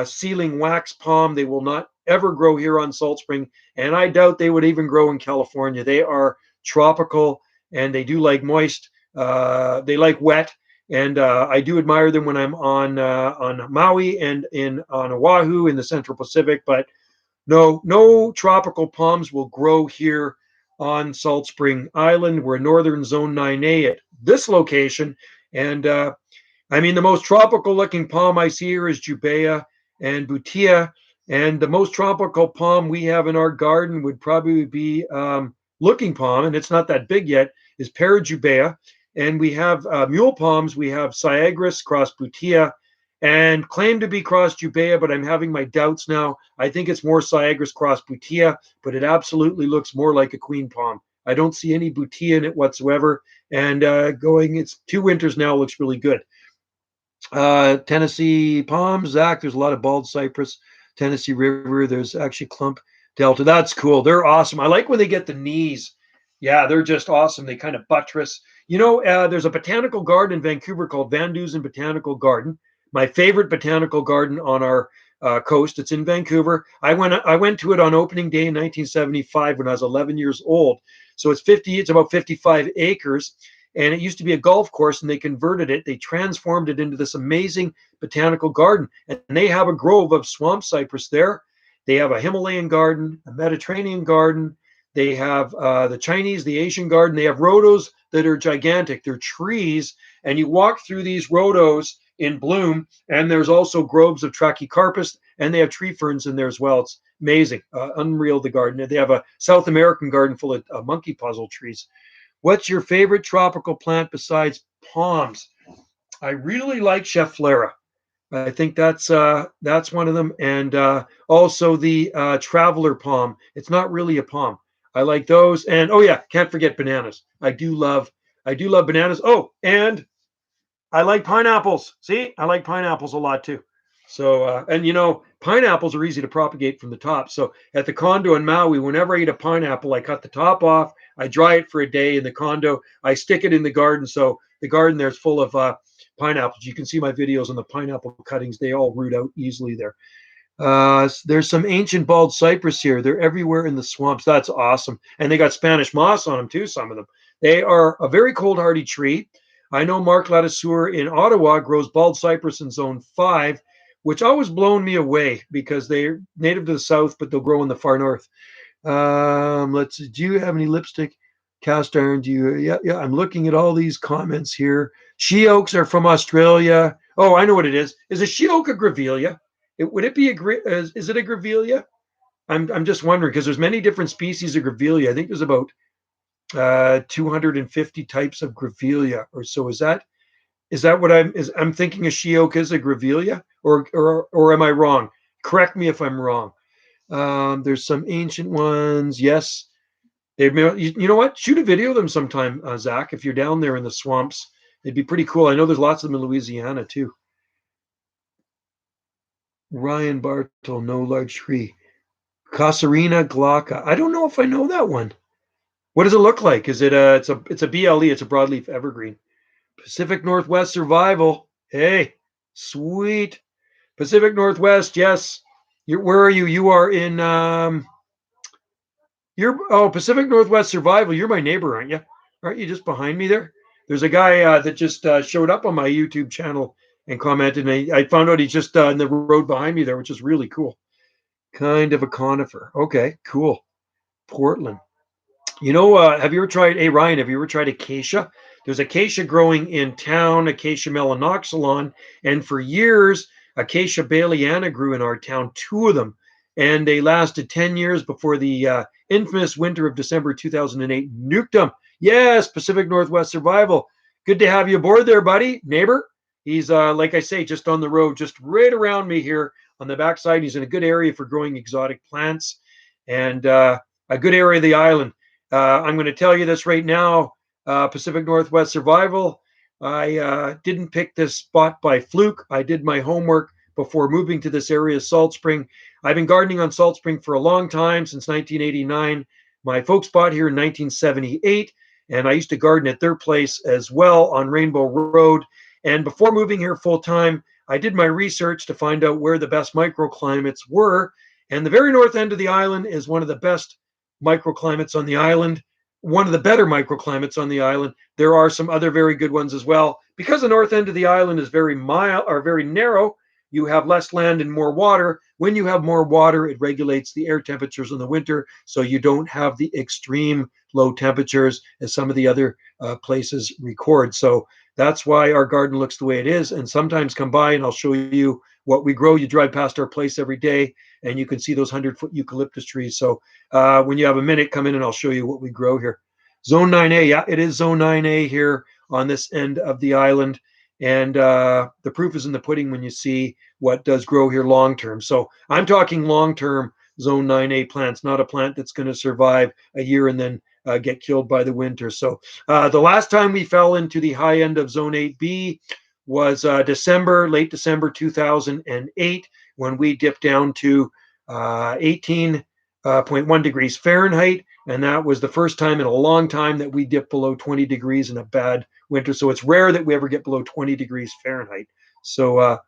ceiling wax palm. They will not ever grow here on Salt Spring, and I doubt they would even grow in California. They are tropical and they do like moist. They like wet, and I do admire them when I'm on Maui and on Oahu in the Central Pacific. But no tropical palms will grow here on Salt Spring Island. We're northern zone 9A at this location, and I mean, the most tropical looking palm I see here is Jubea and Butia. And the most tropical palm we have in our garden would probably be looking palm, and it's not that big yet, is Parajubea. And we have mule palms. We have Syagris cross Butia and claim to be cross Jubea, but I'm having my doubts now. I think it's more Syagris cross Butia, but it absolutely looks more like a queen palm. I don't see any Butia in it whatsoever. And it's 2 winters now, looks really good. Tennessee palms, Zach. There's a lot of bald cypress. Tennessee River. There's actually Clump Delta. That's cool. They're awesome. I like when they get the knees. Yeah, they're just awesome. They kind of buttress. You know, there's a botanical garden in Vancouver called Van Dusen Botanical Garden. My favorite botanical garden on our coast. It's in Vancouver. I went to it on opening day in 1975 when I was 11 years old. So it's about 55 acres. And it used to be a golf course, and they converted it. They transformed it into this amazing botanical garden. And they have a grove of swamp cypress there. They have a Himalayan garden, a Mediterranean garden. They have the Chinese, the Asian garden. They have rhodos that are gigantic. They're trees. And you walk through these rhodos, in bloom. And there's also groves of Trachycarpus, and they have tree ferns in there as well. It's amazing, unreal, the garden. They have a South American garden full of monkey puzzle trees. What's your favorite tropical plant besides palms? I really like Cheflera. I think that's one of them, and also the traveler palm. It's not really a palm. I like those, and oh yeah, can't forget bananas. I do love bananas. Oh, and I like pineapples. See, I like pineapples a lot too. So, and pineapples are easy to propagate from the top. So at the condo in Maui, whenever I eat a pineapple, I cut the top off, I dry it for a day in the condo, I stick it in the garden. So the garden there is full of pineapples. You can see my videos on the pineapple cuttings. They all root out easily there. There's some ancient bald cypress here. They're everywhere in the swamps. That's awesome. And they got Spanish moss on them too, some of them. They are a very cold hardy tree. I know Mark Ladisseur in Ottawa grows bald cypress in zone 5, which always blown me away because they're native to the south, but they'll grow in the far north. Let's see. Do you have any lipstick cast iron? Do you? Yeah, yeah. I'm looking at all these comments here. She oaks are from Australia. Oh, I know what it is. Is a she oak a grevillea? Would it be is it a grevillea? I'm just wondering because there's many different species of grevillea. I think there's about 250 types of grevillea or so. Is that what I'm thinking? A she oak is a grevillea, or am I wrong? Correct me if I'm wrong. There's some ancient ones. Yes, you know what? Shoot a video of them sometime, Zach. If you're down there in the swamps, it'd be pretty cool. I know there's lots of them in Louisiana too. Ryan Bartle, no large tree. Casarina glauca. I don't know if I know that one. What does it look like? Is it a? It's a BLE. It's a broadleaf evergreen. Pacific Northwest survival. Hey, sweet. Pacific Northwest. Yes. Where are you? You are in. You're Pacific Northwest survival. You're my neighbor, aren't you? Aren't you just behind me there? There's a guy that just showed up on my YouTube channel and commented, and I found out he's just in the road behind me there, which is really cool. Kind of a conifer. Okay, cool. Portland. Have you ever tried, hey Ryan, have you ever tried acacia? There's acacia growing in town, Acacia melanoxylon, and for years, Acacia baileyana grew in our town, two of them, and they lasted 10 years before the infamous winter of December 2008 nuked them. Yes, Pacific Northwest survival. Good to have you aboard there, buddy, neighbor. He's, like I say, just on the road, just right around me here on the backside. He's in a good area for growing exotic plants and a good area of the island. I'm going to tell you this right now, Pacific Northwest survival. I didn't pick this spot by fluke. I did my homework before moving to this area, Salt Spring. I've been gardening on Salt Spring for a long time, since 1989. My folks bought here in 1978, and I used to garden at their place as well on Rainbow Road. And before moving here full time, I did my research to find out where the best microclimates were. And the very north end of the island is one of the best microclimates on the island, one of the better microclimates on the island. There are some other very good ones as well. Because the north end of the island is very narrow, you have less land and more water. When you have more water, it regulates the air temperatures in the winter, so you don't have the extreme low temperatures as some of the other places record. So that's why our garden looks the way it is. And sometimes come by and I'll show you what we grow. You drive past our place every day and you can see those 100-foot eucalyptus trees. So when you have a minute, come in and I'll show you what we grow here. Zone 9A, yeah, it is Zone 9A here on this end of the island. And the proof is in the pudding when you see what does grow here long term. So I'm talking long term Zone 9A plants, not a plant that's going to survive a year and then get killed by the winter. So the last time we fell into the high end of Zone 8B was late December 2008, when we dipped down to 18.1 degrees Fahrenheit. And that was the first time in a long time that we dipped below 20 degrees in a bad winter. So it's rare that we ever get below 20 degrees Fahrenheit. So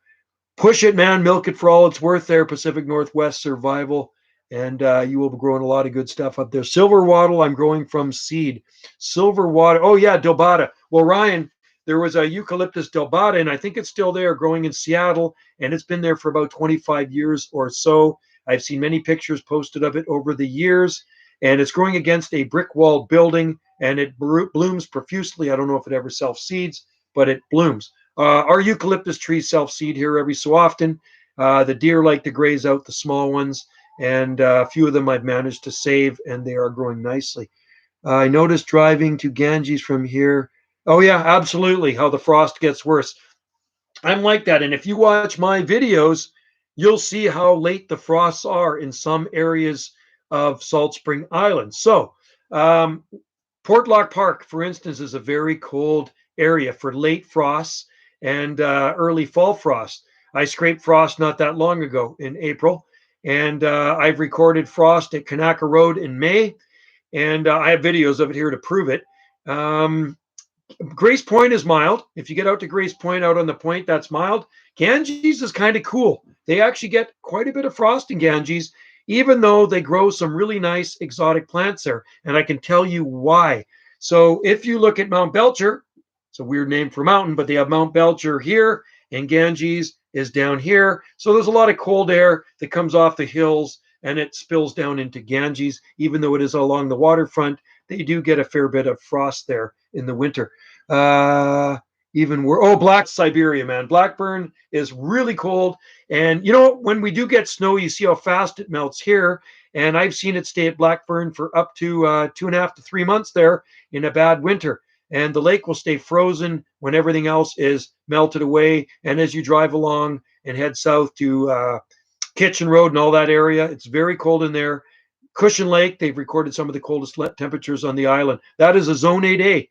push it, man. Milk it for all it's worth there, Pacific Northwest survival. And you will be growing a lot of good stuff up there. Silver wattle, I'm growing from seed. Silver wattle. Oh, yeah, Delbata. Well, Ryan, there was a eucalyptus Delbata, and I think it's still there growing in Seattle. And it's been there for about 25 years or so. I've seen many pictures posted of it over the years. And it's growing against a brick wall building, and it blooms profusely. I don't know if it ever self-seeds, but it blooms. Our eucalyptus trees self-seed here every so often. The deer like to graze out the small ones, and a few of them I've managed to save, and they are growing nicely. I noticed driving to Ganges from here. Oh yeah, absolutely. How the frost gets worse. I'm like that. And if you watch my videos, you'll see how late the frosts are in some areas of Salt Spring Island. So, um, Portlock Park, for instance, is a very cold area for late frosts and early fall frost. I scraped frost not that long ago in April, and I've recorded frost at Kanaka Road in May, and I have videos of it here to prove it. Um, Grace Point is mild. If you get out to Grace Point out on the point, that's mild. Ganges is kind of cool. They actually get quite a bit of frost in Ganges, even though they grow some really nice exotic plants there. And I can tell you why. So if you look at Mount Belcher, it's a weird name for mountain, but they have Mount Belcher here, and Ganges is down here. So there's a lot of cold air that comes off the hills and it spills down into Ganges. Even though it is along the waterfront, they do get a fair bit of frost there in the winter. Uh, Even we're Black Siberia, man. Blackburn is really cold, and you know when we do get snow, you see how fast it melts here. And I've seen it stay at Blackburn for up to 2.5 to 3 months there in a bad winter. And the lake will stay frozen when everything else is melted away. And as you drive along and head south to Kitchen Road and all that area, it's very cold in there. Cushion Lake, they've recorded some of the coldest temperatures on the island. That is a Zone 8A.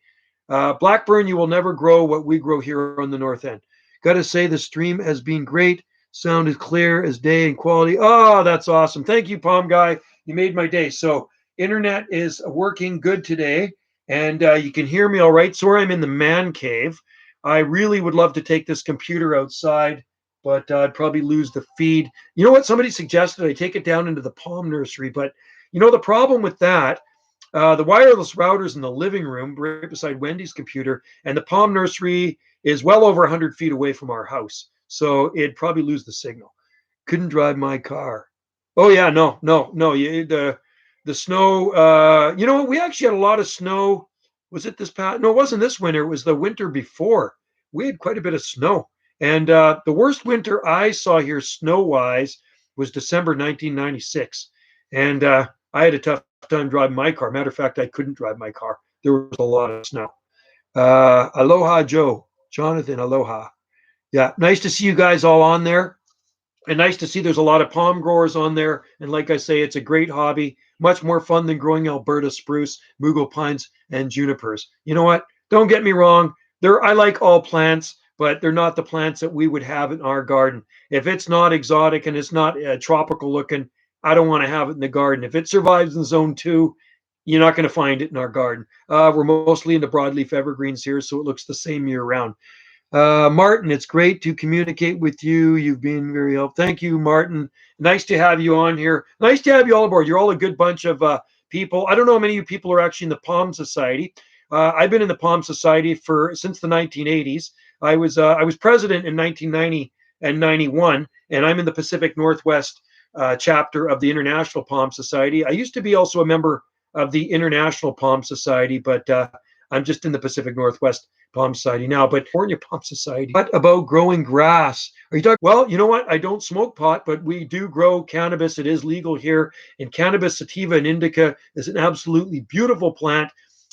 Blackburn, you will never grow what we grow here on the north end. Got to say, the stream has been great. Sound is clear as day and quality. Oh, that's awesome. Thank you, Palm Guy. You made my day. So, internet is working good today, and you can hear me all right. Sorry, I'm in the man cave. I really would love to take this computer outside, but I'd probably lose the feed. You know what? Somebody suggested I take it down into the palm nursery, but you know the problem with that, the wireless router's in the living room right beside Wendy's computer, and the Palm Nursery is well over 100 feet away from our house. So it'd probably lose the signal. Couldn't drive my car. Oh yeah, no, no, no. The snow. You know what? We actually had a lot of snow. Was it this past? No, it wasn't this winter. It was the winter before. We had quite a bit of snow, and the worst winter I saw here snow-wise was December 1996, and I had a tough time driving my car. Matter of fact, I couldn't drive my car. There was a lot of snow. Aloha, Joe. Jonathan, aloha. Yeah, nice to see you guys all on there. And nice to see there's a lot of palm growers on there. And like I say, it's a great hobby. Much more fun than growing Alberta spruce, mugo pines, and junipers. You know what? Don't get me wrong. I like all plants, but they're not the plants that we would have in our garden. If it's not exotic and it's not tropical looking, I don't want to have it in the garden. If it survives in zone 2, you're not going to find it in our garden. We're mostly into broadleaf evergreens here, so it looks the same year round. Martin, it's great to communicate with you. You've been very helpful. Thank you, Martin. Nice to have you on here. Nice to have you all aboard. You're all a good bunch of people. I don't know how many of you people are actually in the Palm Society. I've been in the Palm Society since the 1980s. I was president in 1990 and 91, and I'm in the Pacific Northwest chapter of the International Palm Society. I used to be also a member of the International Palm Society, but I'm just in the Pacific Northwest Palm Society now. But California Palm Society. What about growing grass? Are you talking? Well, you know what? I don't smoke pot, but we do grow cannabis. It is legal here. And cannabis sativa and indica is an absolutely beautiful plant.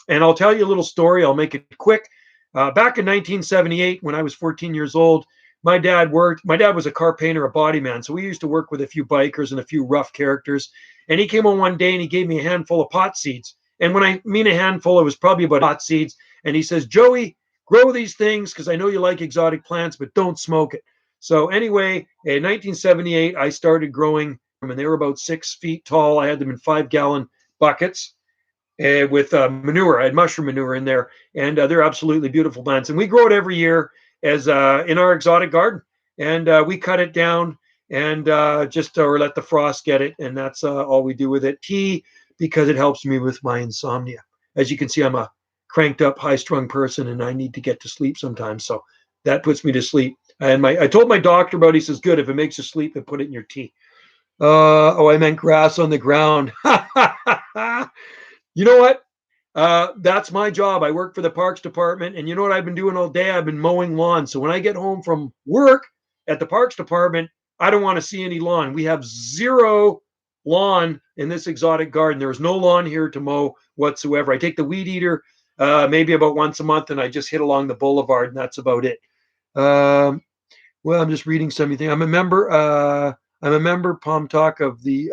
And I'll tell you a little story. I'll make it quick. Back in 1978, when I was 14 years old, my dad was a car painter, a body man. So we used to work with a few bikers and a few rough characters. And he came on one day and he gave me a handful of pot seeds. And when I mean a handful, it was probably about pot seeds. And he says, Joey, grow these things because I know you like exotic plants, but don't smoke it. So anyway, in 1978, I started growing them, and they were about 6 feet tall. I had them in 5-gallon buckets with manure. I had mushroom manure in there, and they're absolutely beautiful plants. And we grow it every year as in our exotic garden, and we cut it down and or let the frost get it, and that's all we do with it. Tea, because it helps me with my insomnia. As you can see, I'm a cranked up, high strung person, and I need to get to sleep sometimes. So that puts me to sleep. And I told my doctor about it. He says, good, if it makes you sleep, then put it in your tea. I meant grass on the ground. You know what? That's my job. I work for the parks department, and you know what I've been doing all day? I've been mowing lawn. So when I get home from work at the parks department, I don't want to see any lawn. We have zero lawn in this exotic garden. There is no lawn here to mow whatsoever. I take the weed eater maybe about once a month, and I just hit along the boulevard, and that's about it. Um, well, I'm just reading something. I'm a member. I'm a member, Palm Talk, of the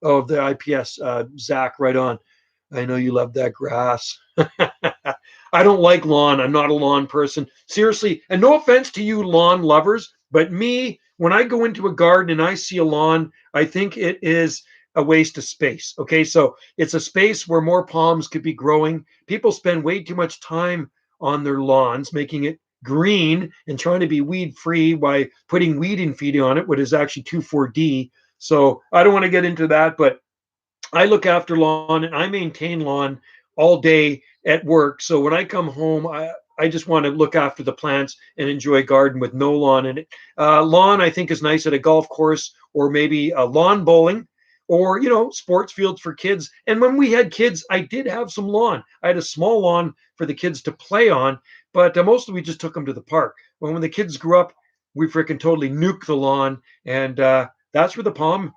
IPS. Zach, right on. I know you love that grass. I don't like lawn. I'm not a lawn person. Seriously, and no offense to you lawn lovers, but me, when I go into a garden and I see a lawn, I think it is a waste of space. Okay, so it's a space where more palms could be growing. People spend way too much time on their lawns, making it green and trying to be weed free by putting weed and feed on it, which is actually 2,4-D. So I don't want to get into that, but I look after lawn and I maintain lawn all day at work. So when I come home, I just want to look after the plants and enjoy a garden with no lawn in it. Lawn, I think, is nice at a golf course or maybe a lawn bowling or, sports fields for kids. And when we had kids, I did have some lawn. I had a small lawn for the kids to play on, but mostly we just took them to the park. When the kids grew up, we freaking totally nuked the lawn. And that's where the palm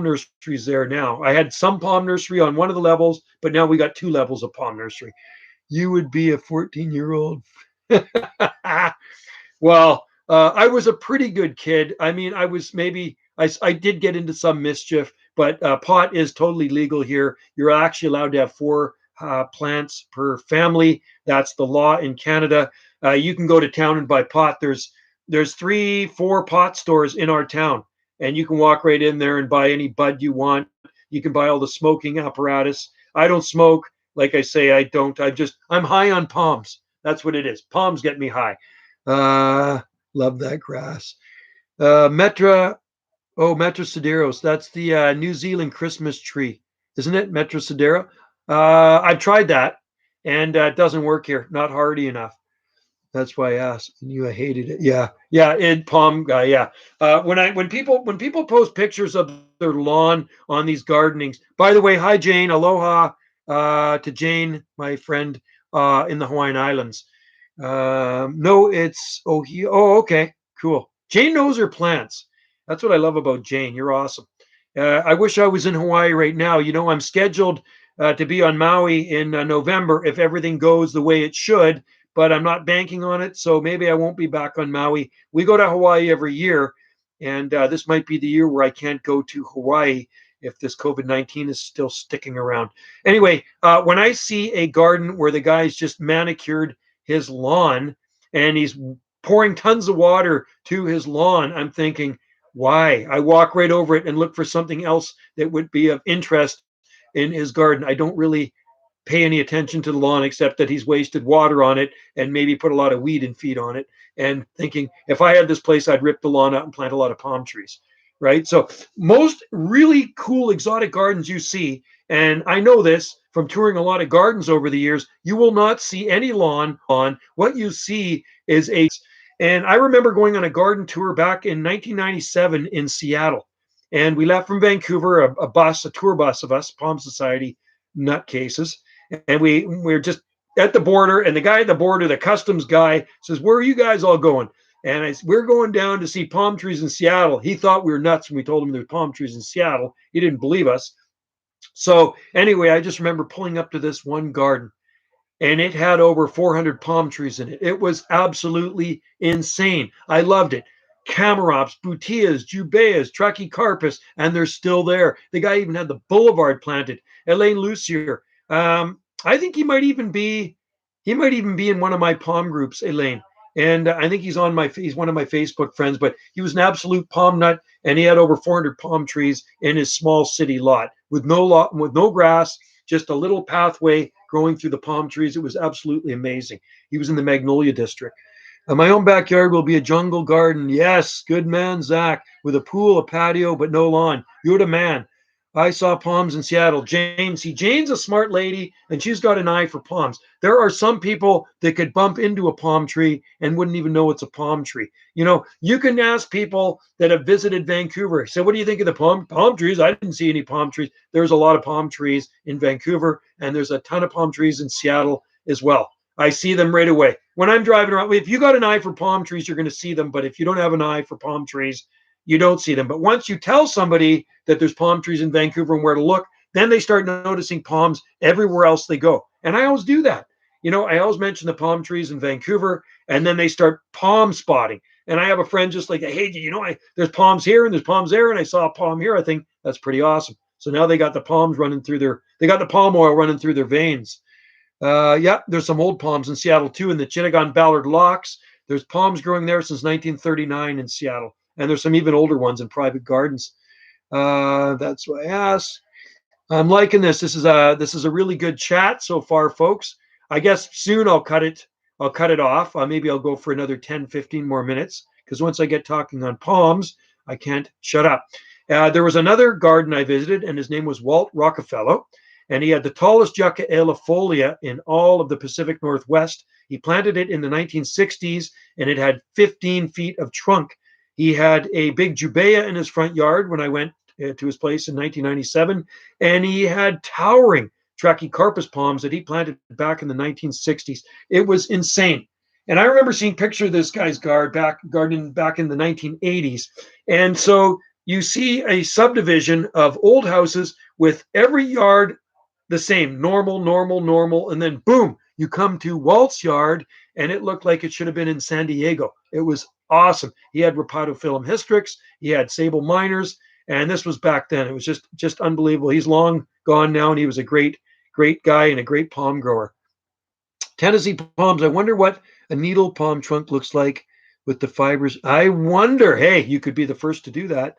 nursery is there now. I had some palm nursery on one of the levels, but now we got two levels of palm nursery. You would be a 14-year-old. Well, I was a pretty good kid. I mean, I was maybe I did get into some mischief, but pot is totally legal here. You're actually allowed to have four plants per family. That's the law in Canada. You can go to town and buy pot. There's 3, 4 pot stores in our town, and you can walk right in there and buy any bud you want. You can buy all the smoking apparatus. I don't smoke. Like I say, I don't. I'm high on palms. That's what it is. Palms get me high. Uh, love that grass. Metra, Metrosideros. That's the New Zealand Christmas tree, isn't it? Metrosidera. I've tried that, and it doesn't work here. Not hardy enough. That's why I asked. I knew I hated it. Yeah, yeah. Ed Palm guy. Yeah. When people post pictures of their lawn on these gardenings. By the way, hi Jane. Aloha to Jane, my friend in the Hawaiian Islands. No, it's oh, okay, cool. Jane knows her plants. That's what I love about Jane. You're awesome. I wish I was in Hawaii right now. I'm scheduled to be on Maui in November if everything goes the way it should, but I'm not banking on it. So maybe I won't be back on Maui. We go to Hawaii every year, and this might be the year where I can't go to Hawaii if this COVID-19 is still sticking around. Anyway, when I see a garden where the guy's just manicured his lawn and he's pouring tons of water to his lawn, I'm thinking, why? I walk right over it and look for something else that would be of interest in his garden. I don't really pay any attention to the lawn except that he's wasted water on it and maybe put a lot of weed and feed on it. And thinking, if I had this place, I'd rip the lawn out and plant a lot of palm trees. Right. So most really cool exotic gardens you see, and I know this from touring a lot of gardens over the years, you will not see any lawn on. What you see is and I remember going on a garden tour back in 1997 in Seattle. And we left from Vancouver, a tour bus of us, Palm Society nutcases, and we were just at the border, and the guy at the border, the customs guy, says, "Where are you guys all going?" And we're going down to see palm trees in Seattle. He thought we were nuts when we told him there were palm trees in Seattle. He didn't believe us. So anyway, I just remember pulling up to this one garden, and it had over 400 palm trees in it. It was absolutely insane. I loved it. Camarops, Butias, Jubaeas, Trachycarpus, and they're still there. The guy even had the boulevard planted. Elaine Lucier. I think he might even be in one of my palm groups, Elaine. And I think he's one of my Facebook friends, but he was an absolute palm nut, and he had over 400 palm trees in his small city lot with no grass, just a little pathway growing through the palm trees. It was absolutely amazing. He was in the Magnolia District. My own backyard will be a jungle garden. Yes, good man, Zach, with a pool, a patio, but no lawn. You're the man. I saw palms in Seattle. Jane, see, Jane's a smart lady and she's got an eye for palms. There are some people that could bump into a palm tree and wouldn't even know it's a palm tree. You know, you can ask people that have visited Vancouver. So, what do you think of the palm trees? I didn't see any palm trees. There's a lot of palm trees in Vancouver, and there's a ton of palm trees in Seattle as well. I see them right away. When I'm driving around, if you got an eye for palm trees, you're going to see them. But if you don't have an eye for palm trees, you don't see them. But once you tell somebody that there's palm trees in Vancouver and where to look, then they start noticing palms everywhere else they go. And I always do that. You know, I always mention the palm trees in Vancouver, and then they start palm spotting. And I have a friend just like, hey, you know, there's palms here and there's palms there, and I saw a palm here. I think that's pretty awesome. So now they got the palms running through they got the palm oil running through their veins. Yeah, there's some old palms in Seattle too, in the Chittagong Ballard Locks. There's palms growing there since 1939 in Seattle, and there's some even older ones in private gardens. That's what I asked. I'm liking this. This is a really good chat so far, folks. I guess soon I'll cut it. I'll cut it off. Maybe I'll go for another 10, 15 more minutes because once I get talking on palms, I can't shut up. There was another garden I visited, and his name was Walt Rockefeller, and he had the tallest Yucca elafolia in all of the Pacific Northwest. He planted it in the 1960s, and it had 15 feet of trunk. He had a big jubea in his front yard when I went to his place in 1997, and he had towering Trachycarpus palms that he planted back in the 1960s. It was insane. And I remember seeing pictures of this guy's garden back in the 1980s. And so you see a subdivision of old houses with every yard the same, normal, normal, normal, and then boom, you come to Walt's yard, and it looked like it should have been in San Diego. It was awesome. He had Rhopatophyllum hystrix, he had sable minors, and this was back then. It was just unbelievable. He's long gone now, and he was a great guy and a great palm grower. Tennessee palms. I wonder what a needle palm trunk looks like with the fibers. I wonder. Hey, you could be the first to do that.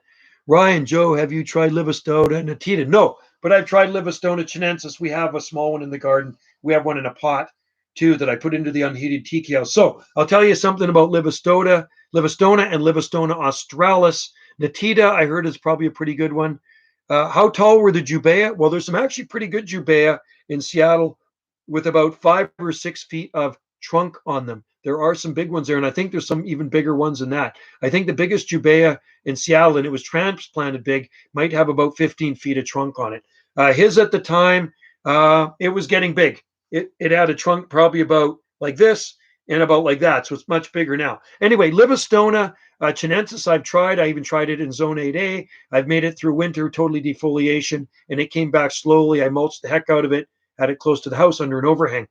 Ryan, Joe, have you tried Livistona natita? No, but I've tried Livistona chinensis. We have a small one in the garden. We have one in a pot too that I put into the unheated tiki house. So I'll tell you something about Livistona and Livistona australis. Natita, I heard, is probably a pretty good one. How tall were the jubea? Well, there's some actually pretty good jubea in Seattle with about 5 or 6 feet of trunk on them. There are some big ones there, and I think there's some even bigger ones than that. I think the biggest jubea in Seattle, and it was transplanted big, might have about 15 feet of trunk on it. His at the time, it was getting big. It had a trunk probably about like this and about like that, so it's much bigger now. Anyway, Livistona chinensis I've tried. I even tried it in Zone 8A. I've made it through winter, totally defoliation, and it came back slowly. I mulched the heck out of it, had it close to the house under an overhang.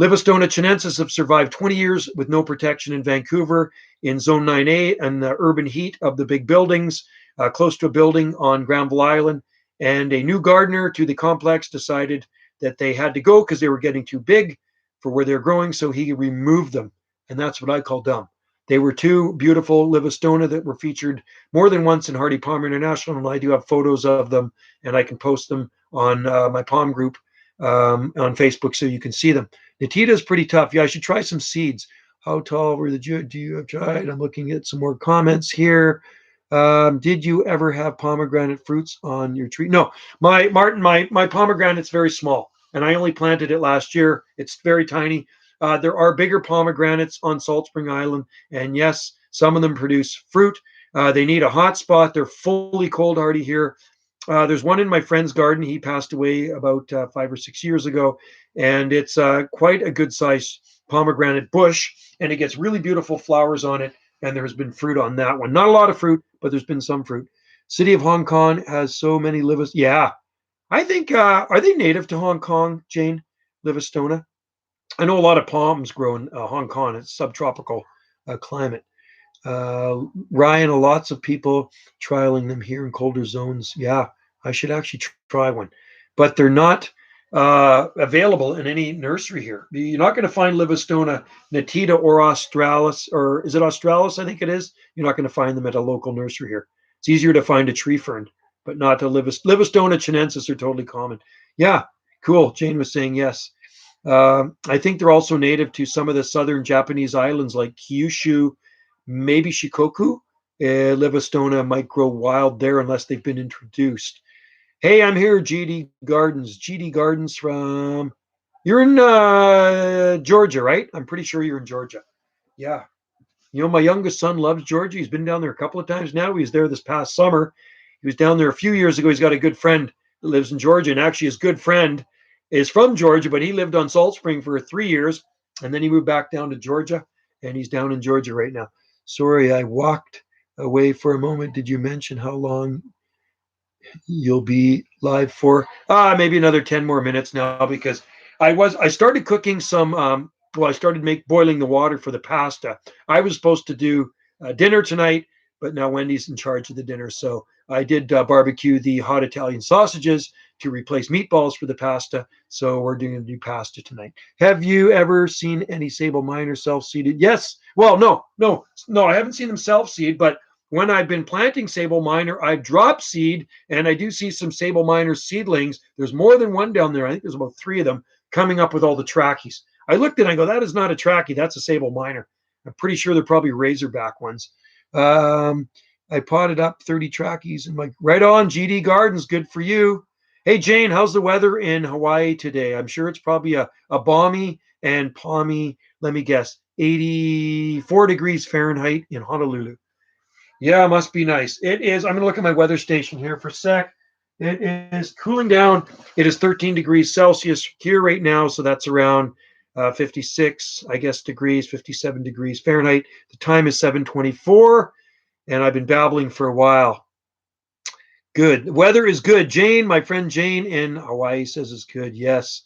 Livistona chinensis have survived 20 years with no protection in Vancouver in Zone 9A and the urban heat of the big buildings, close to a building on Granville Island. And a new gardener to the complex decided that they had to go because they were getting too big for where they're growing, so he removed them. And that's what I call dumb. They were two beautiful Livistona that were featured more than once in Hardy Palm International, and I do have photos of them, and I can post them on my palm group on Facebook so you can see them. Natita is pretty tough. Yeah, I should try some seeds. How tall were the do you have tried? I'm looking at some more comments here. Did you ever have pomegranate fruits on your tree? No, my pomegranate's very small, and I only planted it last year. It's very tiny. There are bigger pomegranates on Salt Spring Island, and yes, some of them produce fruit. They need a hot spot. They're fully cold hardy here. There's one in my friend's garden. He passed away about 5 or 6 years ago, and it's quite a good size pomegranate bush, and it gets really beautiful flowers on it. And there has been fruit on that one. Not a lot of fruit, but there's been some fruit. City of Hong Kong has so many Livistona. Yeah, I think are they native to Hong Kong, Jane? Livistona. I know a lot of palms grow in Hong Kong. It's subtropical climate. Ryan, lots of people trialing them here in colder zones. Yeah, I should actually try one, but they're not available in any nursery here. You're not going to find Livistona natita or australis, or is it australis? I think it is. You're not going to find them at a local nursery here. It's easier to find a tree fern, but not a Livistona chinensis are totally common. Yeah, cool. Jane was saying yes. I think they're also native to some of the southern Japanese islands like Kyushu, maybe Shikoku. Livistona might grow wild there unless they've been introduced. Hey, I'm here, GD Gardens. GD Gardens from, you're in Georgia, right? I'm pretty sure you're in Georgia. Yeah. You know, my youngest son loves Georgia. He's been down there a couple of times now. He was there this past summer. He was down there a few years ago. He's got a good friend that lives in Georgia, and actually, his good friend is from Georgia, but he lived on Salt Spring for 3 years, and then he moved back down to Georgia, and he's down in Georgia right now. Sorry, I walked away for a moment. Did you mention how long you'll be live for maybe another 10 more minutes now because I started cooking some I started make boiling the water for the pasta. I was supposed to do dinner tonight, but now Wendy's in charge of the dinner, so I did barbecue the hot Italian sausages to replace meatballs for the pasta. So we're doing a new pasta tonight. Have you ever seen any sable miner self-seeded? Yes. Well, no, I haven't seen them self-seed, but when I've been planting sable miner, I've dropped seed, and I do see some sable miner seedlings. There's more than one down there. I think there's about three of them coming up with all the trackies. I looked and I go, that is not a trackie. That's a sable miner. I'm pretty sure they're probably razorback ones. Um, I potted up 30 trackies and like right on GD Gardens. Good for you. Hey Jane, how's the weather in Hawaii today? I'm sure it's probably a balmy and palmy, let me guess, 84 degrees Fahrenheit in Honolulu. Yeah, it must be nice. It is. I'm going to look at my weather station here for a sec. It is cooling down. It is 13 degrees Celsius here right now, so that's around 56, I guess, degrees, 57 degrees Fahrenheit. The time is 7:24, and I've been babbling for a while. Good. The weather is good. Jane, my friend Jane in Hawaii says it's good. Yes.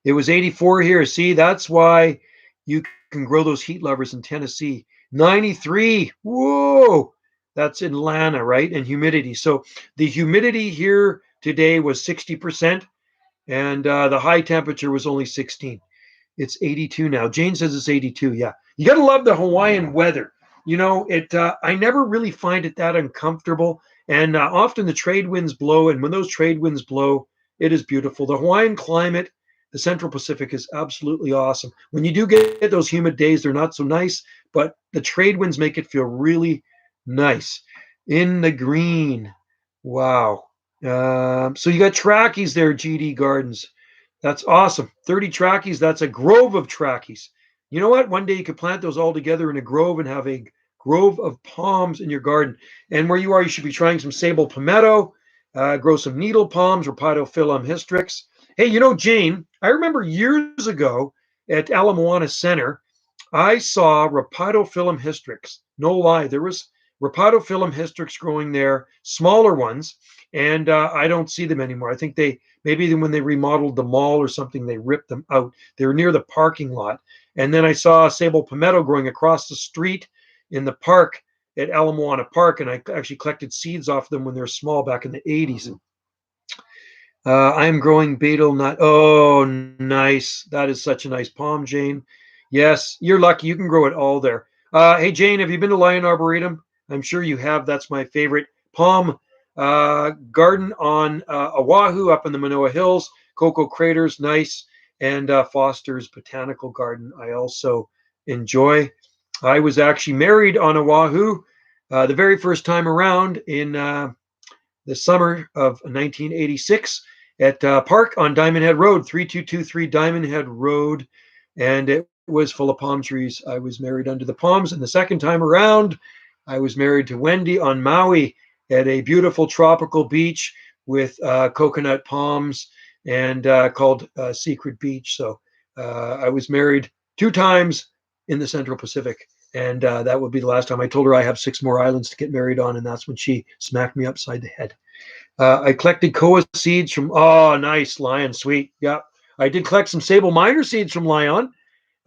It was 84 here. See, that's why you can grow those heat lovers in Tennessee. 93. Whoa. That's in Atlanta, right? And humidity. So the humidity here today was 60%, and the high temperature was only 16. It's 82 now. Jane says it's 82. Yeah. You got to love the Hawaiian weather. You know, I never really find it that uncomfortable. And often the trade winds blow. And when those trade winds blow, it is beautiful. The Hawaiian climate, the Central Pacific is absolutely awesome. When you do get those humid days, they're not so nice, but the trade winds make it feel really nice. In the green. Wow. So you got trackies there, GD Gardens. That's awesome. 30 trackies. That's a grove of trackies. You know what? One day you could plant those all together in a grove and have a grove of palms in your garden. And where you are, you should be trying some sable palmetto, grow some needle palms, Rhopidophyllum hystrix. Hey, you know, Jane, I remember years ago at Ala Moana Center, I saw Rhopidophyllum hystrix. No lie, there was Rhopidophyllum hystrix growing there, smaller ones, and I don't see them anymore. I think they maybe when they remodeled the mall or something, they ripped them out. They were near the parking lot, and then I saw sable palmetto growing across the street in the park at Ala Moana Park, and I actually collected seeds off them when they were small back in the 80s. I'm growing betel nut. Oh, nice. That is such a nice palm, Jane. Yes, you're lucky. You can grow it all there. Hey, Jane, have you been to Lion Arboretum? I'm sure you have. That's my favorite palm garden on Oahu up in the Manoa Hills. Cocoa Craters, nice. And Foster's Botanical Garden, I also enjoy. I was actually married on Oahu the very first time around in the summer of 1986 at Park on Diamond Head Road, 3223 Diamond Head Road. And it was full of palm trees. I was married under the palms. And the second time around, I was married to Wendy on Maui at a beautiful tropical beach with coconut palms and called Secret Beach. So I was married 2 times in the Central Pacific. And that would be the last time. I told her I have 6 more islands to get married on, and that's when she smacked me upside the head. I collected koa seeds from, oh, nice, Lion, sweet. Yeah. I did collect some sable miner seeds from Lion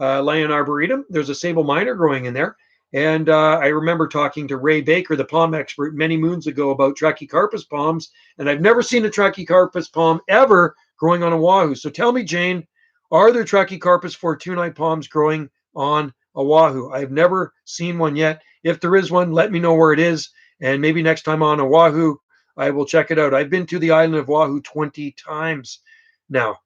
Arboretum. There's a sable miner growing in there. And I remember talking to Ray Baker, the palm expert, many moons ago about Trachycarpus palms. And I've never seen a Trachycarpus palm ever growing on Oahu. So tell me, Jane, are there Trachycarpus fortunei palms growing on Oahu? I've never seen one yet. If there is one, let me know where it is. And maybe next time on Oahu, I will check it out. I've been to the island of Oahu 20 times now.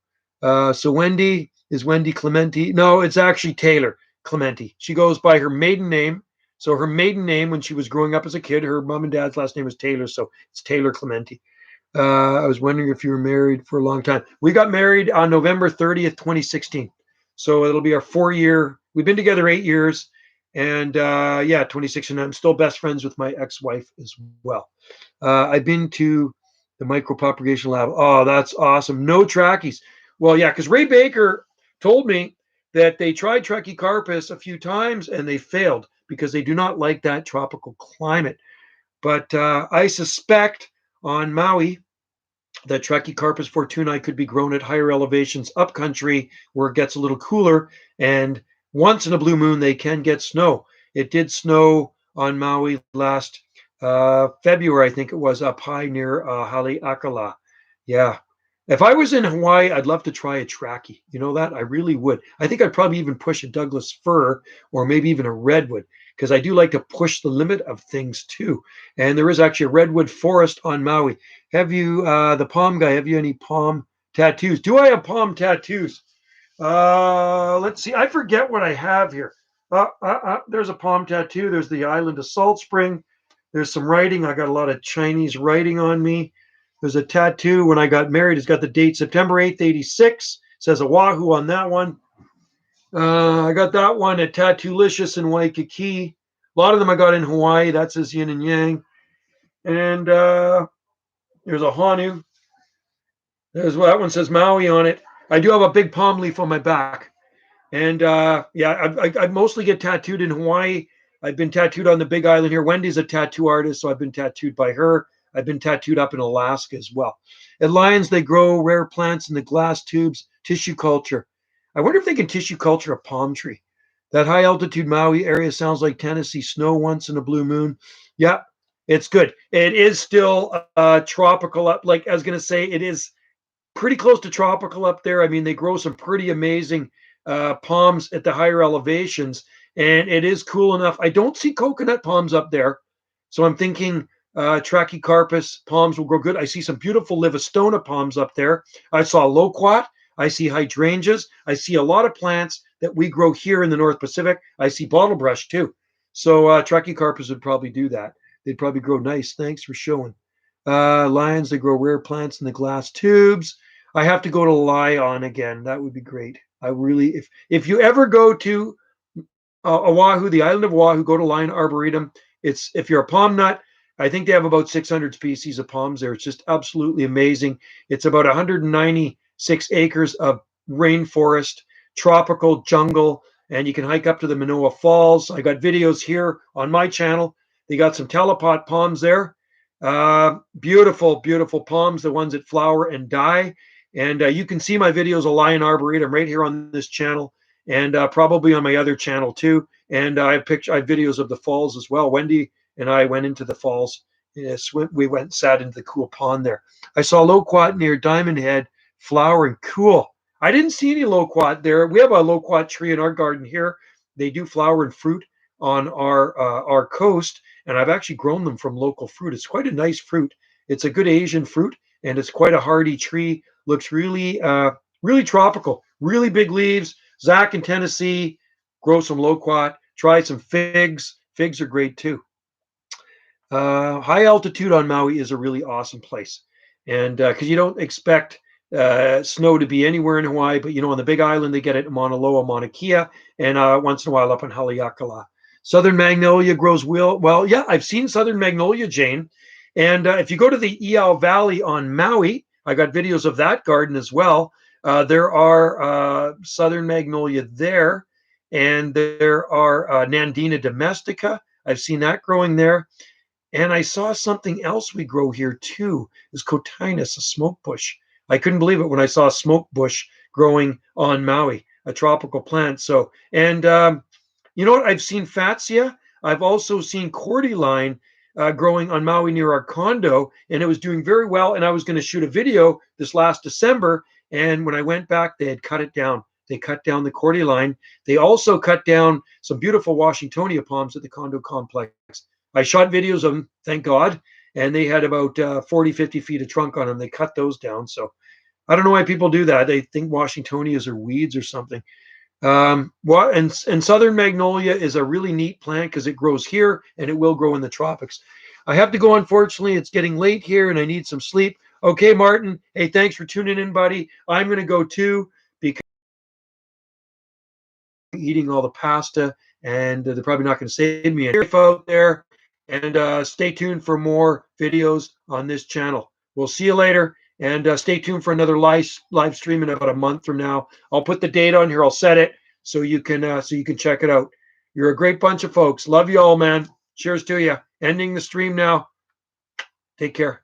So Wendy is Wendy Clementi. No, it's actually Taylor Clementi. She goes by her maiden name. So her maiden name when she was growing up as a kid, her mom and dad's last name was Taylor. So it's Taylor Clementi. I was wondering if you were married for a long time. We got married on November 30th, 2016. So it'll be our 4 year. We've been together 8 years. And yeah, 2016. I'm still best friends with my ex wife as well. I've been to the micropropagation lab. Oh, that's awesome. No trackies. Well, yeah, because Ray Baker told me that they tried Trachycarpus a few times and they failed because they do not like that tropical climate. But I suspect on Maui that Trachycarpus fortunei could be grown at higher elevations upcountry where it gets a little cooler. And once in a blue moon, they can get snow. It did snow on Maui last February, I think it was, up high near Haleakala. Yeah. If I was in Hawaii, I'd love to try a trachea. You know that? I really would. I think I'd probably even push a Douglas fir or maybe even a redwood because I do like to push the limit of things too. And there is actually a redwood forest on Maui. Have you, the palm guy, have you any palm tattoos? Do I have palm tattoos? Let's see. I forget what I have here. There's a palm tattoo. There's the island of Salt Spring. There's some writing. I got a lot of Chinese writing on me. There's a tattoo when I got married. It's got the date September 8th, 86. It says Oahu on that one. I got that one at Tattoolicious in Waikiki. A lot of them I got in Hawaii. That says yin and yang. And there's a Hanu. That one says Maui on it. I do have a big palm leaf on my back. And yeah, I mostly get tattooed in Hawaii. I've been tattooed on the Big Island here. Wendy's a tattoo artist, so I've been tattooed by her. I've been tattooed up in Alaska as well. At Lions, they grow rare plants in the glass tubes, tissue culture. I wonder if they can tissue culture a palm tree. That high altitude Maui area sounds like Tennessee snow once in a blue moon. Yeah, it's good. It is still tropical up. Like I was going to say, it is pretty close to tropical up there. I mean, they grow some pretty amazing palms at the higher elevations, and it is cool enough. I don't see coconut palms up there, so I'm thinking Trachycarpus palms will grow good. I see some beautiful Livistona palms up there. I saw loquat. I see hydrangeas. I see a lot of plants that we grow here in the North Pacific. I see bottlebrush too. So Trachycarpus would probably do that. They'd probably grow nice. Thanks for showing. Lions, they grow rare plants in the glass tubes. I have to go to Lion again. That would be great. I really, if you ever go to Oahu, the island of Oahu, go to Lion Arboretum. It's if you're a palm nut, I think they have about 600 species of palms there. It's just absolutely amazing. It's about 196 acres of rainforest, tropical jungle, and you can hike up to the Manoa Falls. I got videos here on my channel. They got some telepot palms there. Beautiful, beautiful palms, the ones that flower and die. And you can see my videos of Lion Arboretum right here on this channel and probably on my other channel too. And I have videos of the falls as well. Wendy and I went into the falls. We went and sat into the cool pond there. I saw loquat near Diamond Head flowering. Cool. I didn't see any loquat there. We have a loquat tree in our garden here. They do flower and fruit on our coast, and I've actually grown them from local fruit. It's quite a nice fruit. It's a good Asian fruit, and it's quite a hardy tree. Looks really, really tropical. Really big leaves. Zach in Tennessee, grow some loquat. Try some figs. Figs are great too. High altitude on Maui is a really awesome place, and because you don't expect snow to be anywhere in Hawaii, but on the Big Island they get it in Mauna Loa, Mauna Kea, and once in a while up in Haleakala. Southern magnolia grows well. Yeah, I've seen southern magnolia, Jane, and if you go to the Iao Valley on Maui, I got videos of that garden as well. There are southern magnolia there, and there are Nandina domestica. I've seen that growing there. And I saw something else we grow here too, is cotinus, a smoke bush. I couldn't believe it when I saw a smoke bush growing on Maui, a tropical plant. So, and you know what? I've seen fatsia. I've also seen cordyline growing on Maui near our condo, and it was doing very well. And I was going to shoot a video this last December. And when I went back, they had cut it down. They cut down the cordyline. They also cut down some beautiful Washingtonia palms at the condo complex. I shot videos of them, thank God, and they had about 40, 50 feet of trunk on them. They cut those down. So I don't know why people do that. They think Washingtonias are weeds or something. And southern magnolia is a really neat plant because it grows here and it will grow in the tropics. I have to go, unfortunately. It's getting late here and I need some sleep. Okay, Martin. Hey, thanks for tuning in, buddy. I'm going to go too because I'm eating all the pasta, and they're probably not going to save me any out there. And stay tuned for more videos on this channel. We'll see you later, and stay tuned for another live stream in about a month from now. I'll put the date on here. I'll set it so you can check it out. You're a great bunch of folks. Love you all, man. Cheers to you. Ending the stream now. Take care.